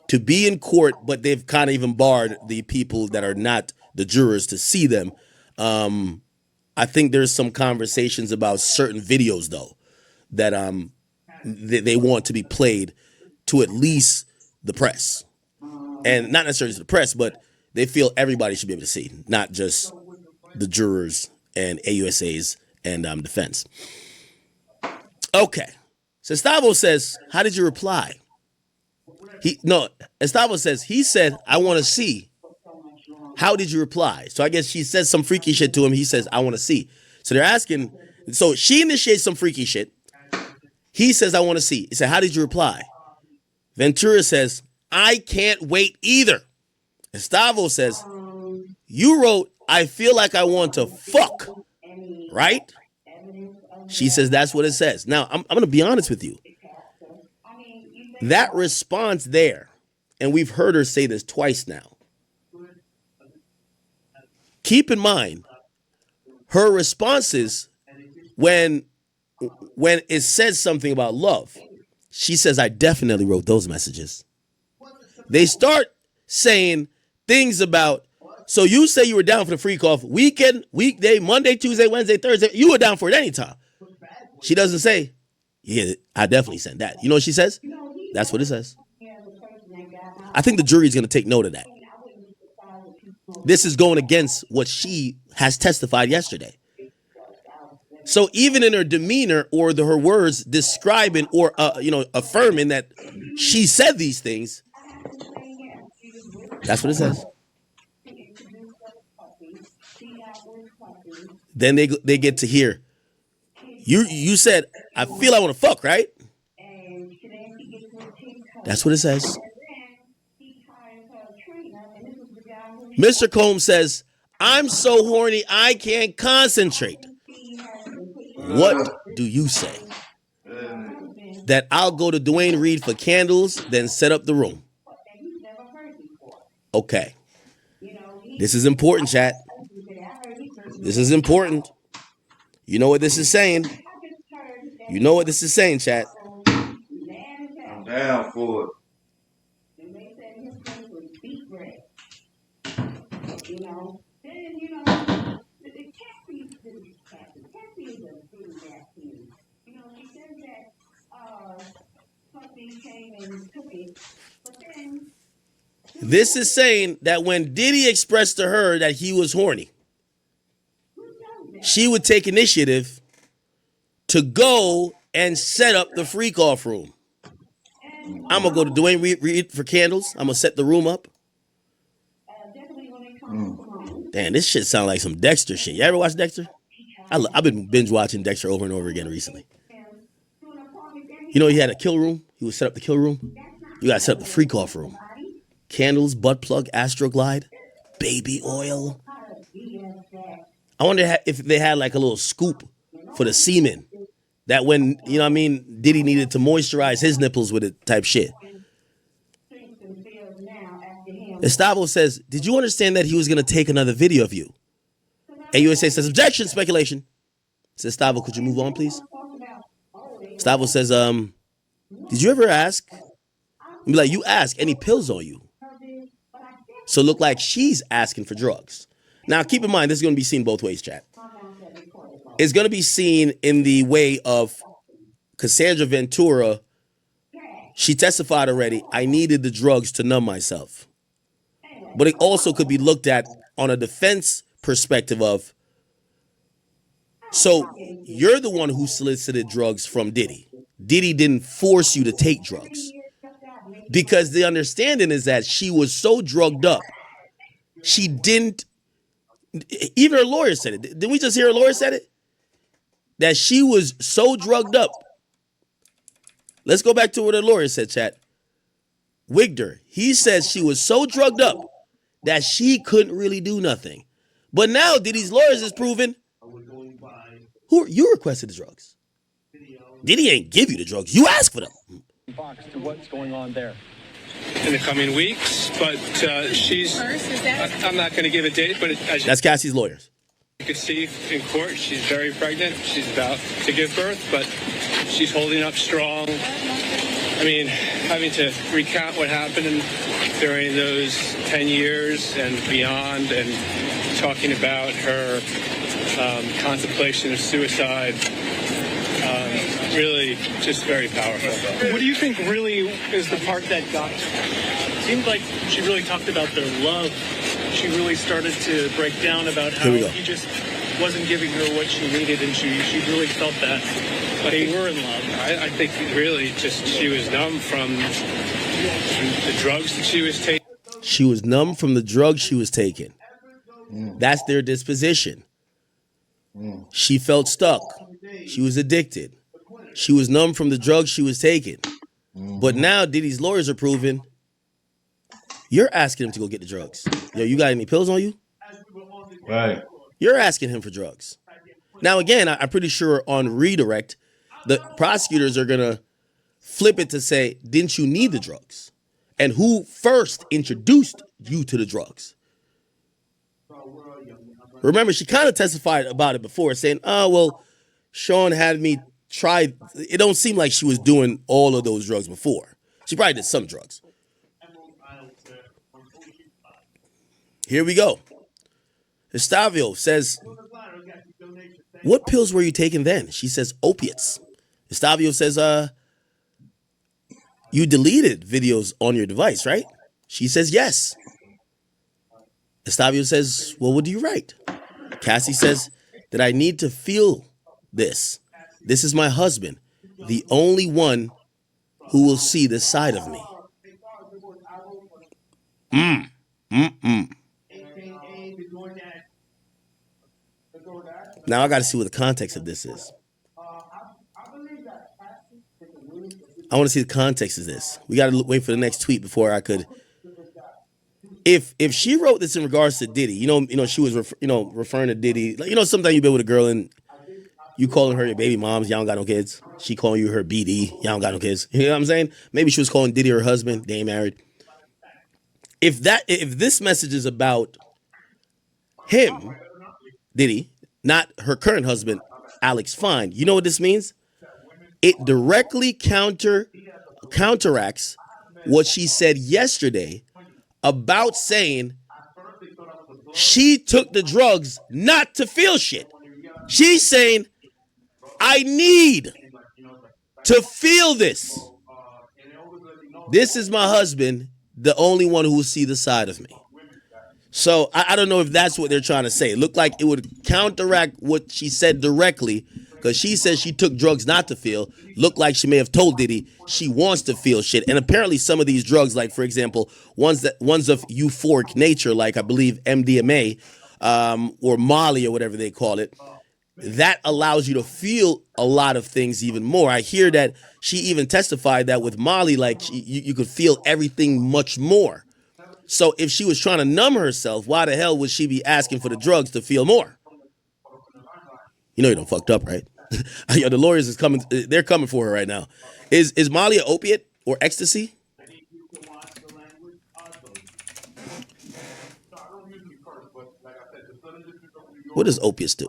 in court, but they've kind of even barred the people that are not the jurors to see them. I think there's some conversations about certain videos, though, that they want to be played to at least the press. And not necessarily to the press, but they feel everybody should be able to see, not just the jurors and AUSAs and defense. Okay. So Estavo says, how did you reply? Estavo says, he said, I want to see. How did you reply? So I guess she says some freaky shit to him. He says, I want to see. So they're asking. So she initiates some freaky shit. He says, I want to see. He said, how did you reply? Ventura says, I can't wait either. Estavo says, you wrote, I feel like I want to fuck, right? She says, that's what it says. Now, I'm going to be honest with you. That response there, and we've heard her say this twice now. Keep in mind, her responses when it says something about love, she says, I definitely wrote those messages. They start saying things about, so you say you were down for the freak off weekend, weekday, Monday, Tuesday, Wednesday, Thursday. You were down for it anytime. She doesn't say, yeah, I definitely sent that. You know what she says? That's what it says. I think the jury is going to take note of that. This is going against what she has testified yesterday. So even in her demeanor or her words describing or affirming that she said these things, that's what it says. Then they get to hear, you said, I feel I want to fuck, right? That's what it says. Mr. Combs says, I'm so horny I can't concentrate. What do you say? That I'll go to Dwayne Reed for candles, then set up the room. Okay. This is important, chat. This is important. You know what this is saying? You know what this is saying, chat. I'm down for it. This is saying that when Diddy expressed to her that he was horny, she would take initiative to go and set up the freak off room. I'm going to go to Dwayne Reed for candles. I'm going to set the room up. Damn, this shit sound like some Dexter shit. You ever watch Dexter? I've been binge watching Dexter over and over again recently. You know, he had a kill room. He would set up the kill room. You gotta set up the freak off room. Candles, butt plug, Astroglide, baby oil. I wonder if they had like a little scoop for the semen. That when, you know what I mean, Diddy needed to moisturize his nipples with it type shit. Estavo says, did you understand that he was going to take another video of you? AUSA says, objection, speculation. Says, Estavo, could you move on, please? Estavo says, did you ever ask? Be like, you ask, any pills on you? So look like she's asking for drugs. Now, keep in mind, this is going to be seen both ways, chat. It's going to be seen in the way of Cassandra Ventura. She testified already, I needed the drugs to numb myself. But it also could be looked at on a defense perspective of, so you're the one who solicited drugs from Diddy. Diddy didn't force you to take drugs. Because the understanding is that she was so drugged up, she didn't, even her lawyer said it. Didn't we just hear her lawyer said it? That she was so drugged up. Let's go back to what her lawyer said, chat. Wigder, he says she was so drugged up that she couldn't really do nothing. But now Diddy's lawyers is proving you requested the drugs. Diddy ain't give you the drugs. You asked for them. Box to what's going on there in the coming weeks, but she's. I'm not going to give a date, but that's Cassie's lawyers. You can see in court, she's very pregnant. She's about to give birth, but she's holding up strong. I mean, having to recount what happened during those 10 years and beyond, and talking about her contemplation of suicide. Really just very powerful. What do you think really is the part that got to her? It seemed like she really talked about their love. She really started to break down about how he just wasn't giving her what she needed, and she really felt that they were in love. I think really just she was numb from the drugs that she was taking. She was numb from the drugs she was taking. That's their disposition. She felt stuck. She was addicted. She was numb from the drugs she was taking. But now Diddy's lawyers are proving you're asking him to go get the drugs. Yo, you got any pills on you? Right. You're asking him for drugs. Now, again, I'm pretty sure on redirect, the prosecutors are going to flip it to say, didn't you need the drugs? And who first introduced you to the drugs? Remember, she kind of testified about it before, saying, oh, well, Sean had me try. It don't seem like she was doing all of those drugs before. She probably did some drugs. Here we go. Estavio says, what pills were you taking then? She says, opiates. Estavio says, you deleted videos on your device, right? She says, yes. Estavio says, well, what do you write? Cassie says that I need to feel this. This is my husband, the only one who will see this side of me. Now I got to see what the context of this is. I want to see the context of this. We got to wait for the next tweet before I could. If she wrote this in regards to Diddy, you know, she was referring to Diddy. Like, sometimes you been with a girl and you calling her your baby moms, y'all don't got no kids. She calling you her BD, y'all don't got no kids. You know what I'm saying? Maybe she was calling Diddy her husband, they ain't married. If this message is about him, Diddy, not her current husband, Alex Fine, you know what this means? It directly counteracts what she said yesterday about saying she took the drugs not to feel shit. She's saying, I need to feel this. This is my husband, the only one who will see the side of me. So I don't know if that's what they're trying to say. It looked like it would counteract what she said directly, because she says she took drugs not to feel. Looked like she may have told Diddy she wants to feel shit. And apparently some of these drugs, like, for example, ones of euphoric nature, like I believe MDMA, or Molly or whatever they call it, that allows you to feel a lot of things even more. I hear that she even testified that with Molly, like you could feel everything much more. So if she was trying to numb herself, why the hell would she be asking for the drugs to feel more? You know you done fucked up, right? Yo, the lawyers is coming. They're coming for her right now. Is Molly an opiate or ecstasy? What does opiates do?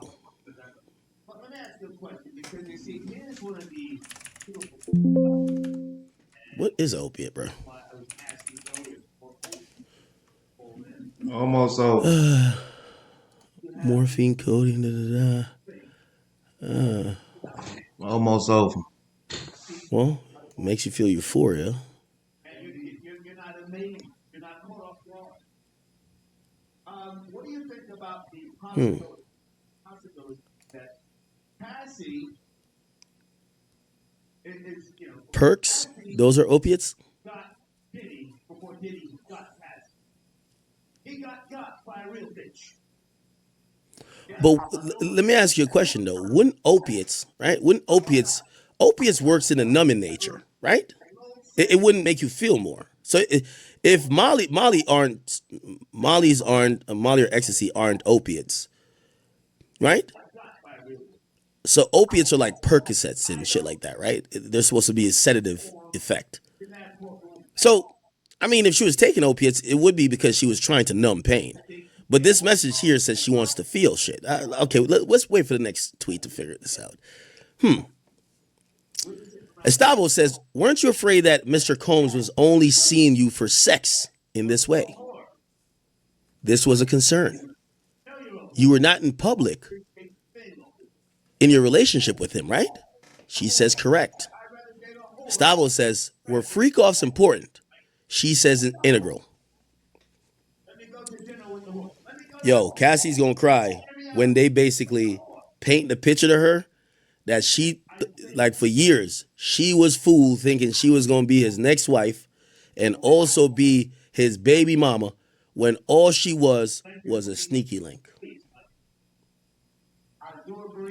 What is an opiate, bro? Almost over. Morphine, codeine, Almost over. Well, makes you feel euphoria. What do you think about the possibility that Cassie is, Perks, those are opiates? got Diddy before Diddy got Cassie? He got by a real bitch. But let me ask you a question though. Wouldn't opiates, right? Opiates works in a numbing nature, right? It wouldn't make you feel more. So if Molly or ecstasy aren't opiates, right? So opiates are like Percocets and shit like that, right? They're supposed to be a sedative effect. So, I mean, if she was taking opiates, it would be because she was trying to numb pain. But this message here says she wants to feel shit. Okay, let's wait for the next tweet to figure this out. Estavo says, weren't you afraid that Mr. Combs was only seeing you for sex in this way? This was a concern. You were not in public in your relationship with him, right? She says correct. Stavo says, were freak-offs important? She says integral. Yo, Cassie's gonna cry when they basically paint the picture to her that she, like for years, she was fooled thinking she was gonna be his next wife and also be his baby mama when all she was a sneaky link.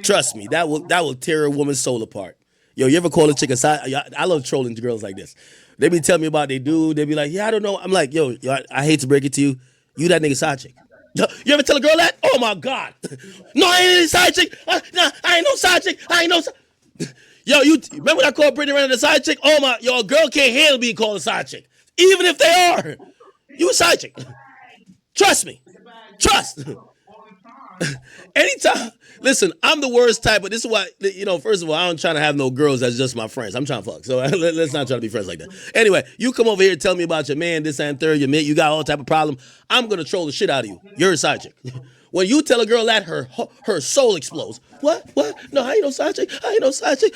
Trust me, that will tear a woman's soul apart. Yo, you ever call a chick a side? I love trolling girls like this. They be telling me about they dude. They be like, yeah, I don't know. I'm like, yo, I hate to break it to you. You that nigga side chick. You ever tell a girl that? Oh my God. No, I ain't a side chick. Nah, I ain't no side chick. I ain't no Yo, you remember when I called Brittany Renner a side chick? Oh my, yo, a girl can't handle being called a side chick. Even if they are. You a side chick. Trust me. Trust. Anytime. Listen, I'm the worst type, but this is why, first of all, I don't try to have no girls that's just my friends. I'm trying to fuck. So let's not try to be friends like that. Anyway, you come over here and tell me about your man, this and third, you got all type of problem. I'm going to troll the shit out of you. You're a side chick. When you tell a girl that, her soul explodes. What? No, I ain't no side chick. I ain't no side chick.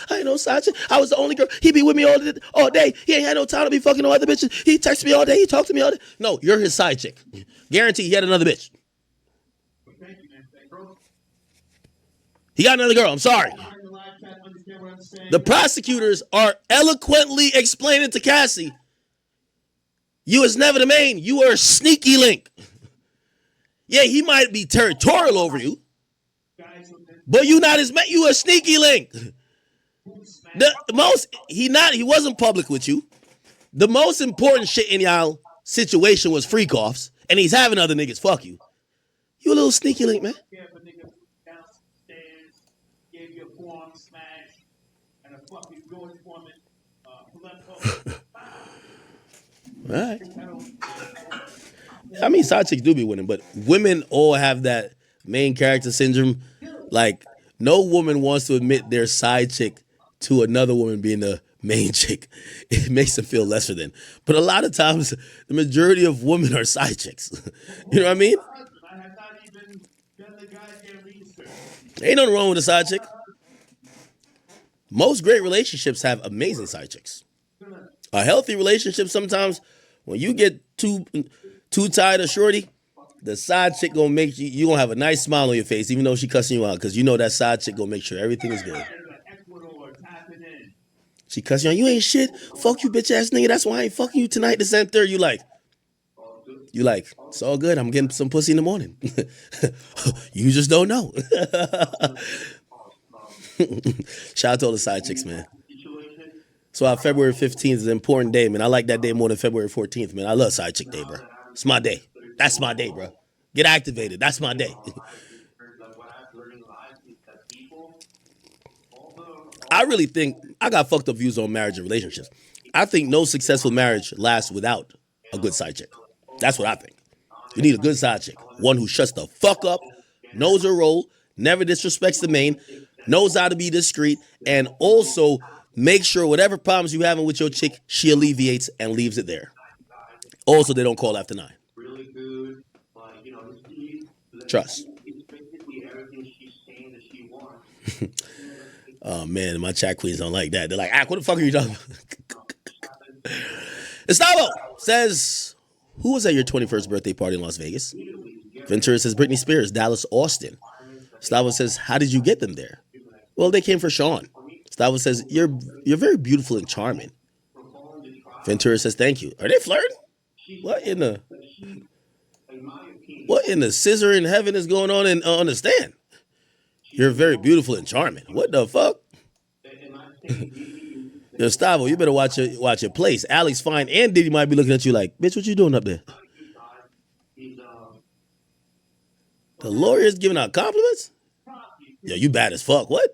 I was the only girl. He be with me all day. He ain't had no time to be fucking no other bitches. He texts me all day. He talked to me all day. No, you're his side chick. Guarantee he had another bitch. He got another girl. I'm sorry. The prosecutors are eloquently explaining to Cassie, you was never the main. You were a sneaky link. Yeah, he might be territorial over you, but you not his man. You a sneaky link. He wasn't public with you. The most important shit in y'all situation was freak offs, and he's having other niggas fuck you. You a little sneaky link, man. All right. I mean, side chicks do be winning, but women all have that main character syndrome. Like, no woman wants to admit their side chick to another woman being the main chick. It makes them feel lesser than. But a lot of times, the majority of women are side chicks. You know what I mean? Ain't nothing wrong with a side chick. Most great relationships have amazing side chicks. A healthy relationship, sometimes when you get too tired of shorty, the side chick gonna make you gonna have a nice smile on your face, even though she cussing you out, because you know that side chick gonna make sure everything is good. She cussing you out, you ain't shit. Fuck you, bitch ass nigga. That's why I ain't fucking you tonight. This and third. You like, You like, it's all good. I'm getting some pussy in the morning. You just don't know. Shout out to all the side chicks, man. So February 15th is an important day, man. I like that day more than February 14th, man. I love side chick day, bro. It's my day. That's my day, bro. Get activated. That's my day. I really think I got fucked up views on marriage and relationships. I think no successful marriage lasts without a good side chick. That's what I think. You need a good side chick. One who shuts the fuck up, knows her role, never disrespects the main, knows how to be discreet, and also make sure whatever problems you having with your chick, she alleviates and leaves it there. Also, they don't call after 9. Trust. Oh man, my chat queens don't like that. They're like, what the fuck are you talking about? Gustavo says, who was at your 21st birthday party in Las Vegas? Ventura says Britney Spears, Dallas, Austin. Gustavo says, how did you get them there? Well, they came for Sean. Gustavo says, you're very beautiful and charming. Ventura says, thank you. Are they flirting? What in the scissor in heaven is going on on the stand? You're very beautiful and charming. What the fuck? Yo, Gustavo, you better watch your place. Alex Fine and Diddy might be looking at you like, bitch, what you doing up there? The lawyer's giving out compliments? Yo, you bad as fuck. What?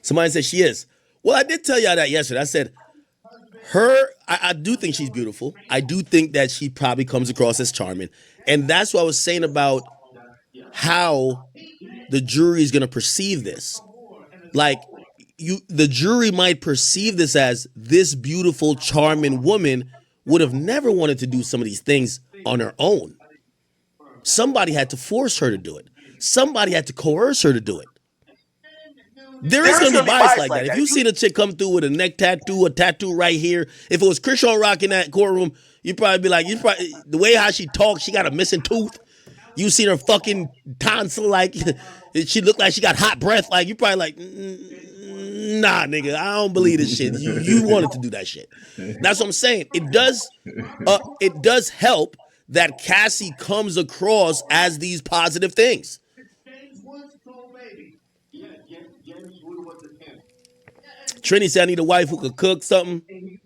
Somebody said she is. Well, I did tell y'all that yesterday. I said, I do think she's beautiful. I do think that she probably comes across as charming. And that's what I was saying about how the jury is going to perceive this. Like, the jury might perceive this as this beautiful, charming woman would have never wanted to do some of these things on her own. Somebody had to force her to do it. Somebody had to coerce her to do it. There is going to be bias like that. If you seen a chick come through with a neck tattoo, a tattoo right here, if it was Krishan Rock in that courtroom, you'd probably be like, the way how she talks, she got a missing tooth. You seen her fucking tonsil, like, she looked like she got hot breath. Like, you probably like, nah, nigga, I don't believe this shit. You wanted to do that shit. That's what I'm saying. It does help that Cassie comes across as these positive things. Trini said, I need a wife who could cook something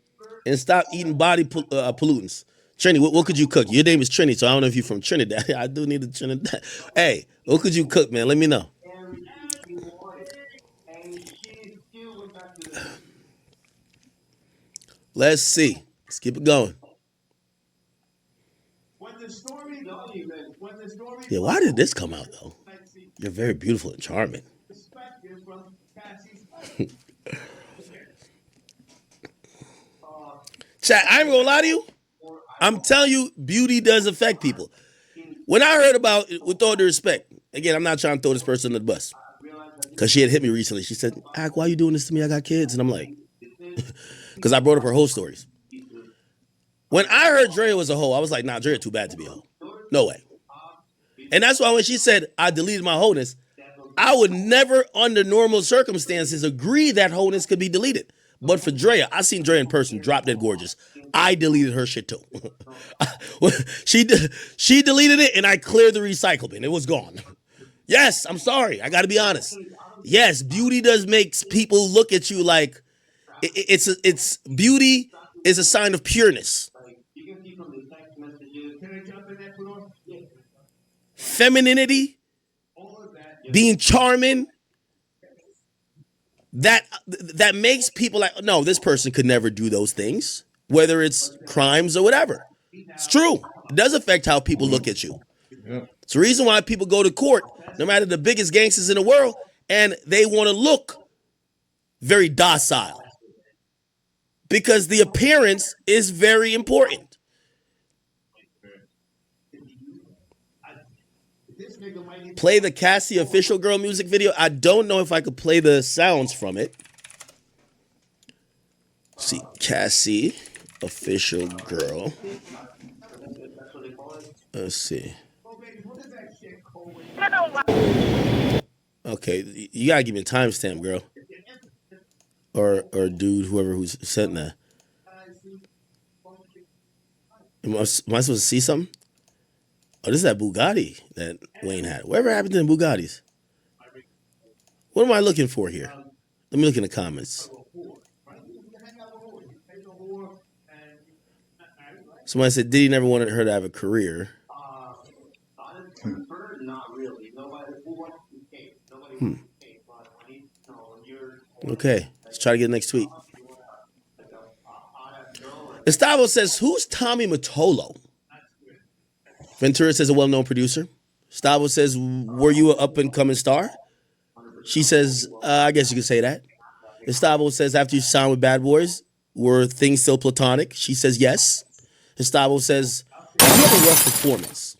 and stop eating body pollutants. Trini, what could you cook? Your name is Trini, so I don't know if you're from Trinidad. I do need a Trinidad. Hey, what could you cook, man? Let me know. Let's see. Let's keep it going. Yeah, why did this come out, though? You're very beautiful and charming. Chat, I ain't gonna lie to you. I'm telling you, beauty does affect people. When I heard about, with all due respect, again, I'm not trying to throw this person under the bus, because she had hit me recently. She said, Ak, why are you doing this to me? I got kids. And I'm like, because I brought up her hoe stories. When I heard Drea was a hoe, I was like, nah, Drea too bad to be a hoe. No way. And that's why when she said I deleted my wholeness, I would never, under normal circumstances, agree that wholeness could be deleted. But for Drea, I seen Drea in person, drop dead gorgeous. I deleted her shit too. She deleted it, and I cleared the recycle bin. It was gone. Yes, I'm sorry. I got to be honest. Yes, beauty does make people look at you like it's beauty is a sign of pureness. Femininity, being charming, that makes people like, no, this person could never do those things, whether it's crimes or whatever. It's true. It does affect how people look at you. It's the reason why people go to court, no matter the biggest gangsters in the world, and they want to look very docile, because the appearance is very important. Play the Cassie Official Girl music video. I don't know if I could play the sounds from it. Let's see, Cassie Official Girl. Let's see. Okay, you gotta give me a timestamp, girl. Or dude, whoever who's sent that. Am I supposed to see something? Oh, this is that Bugatti that Wayne had. Whatever happened to the Bugattis? What am I looking for here? Let me look in the comments. Somebody said Diddy never wanted her to have a career. Okay, let's try to get the next tweet. Gustavo says, who's Tommy Mottola? Ventura says, a well-known producer. Gustavo says, were you an up-and-coming star? She says, I guess you could say that. Gustavo says, after you signed with Bad Boys, were things still platonic? She says, yes. Gustavo says, you have a rough performance.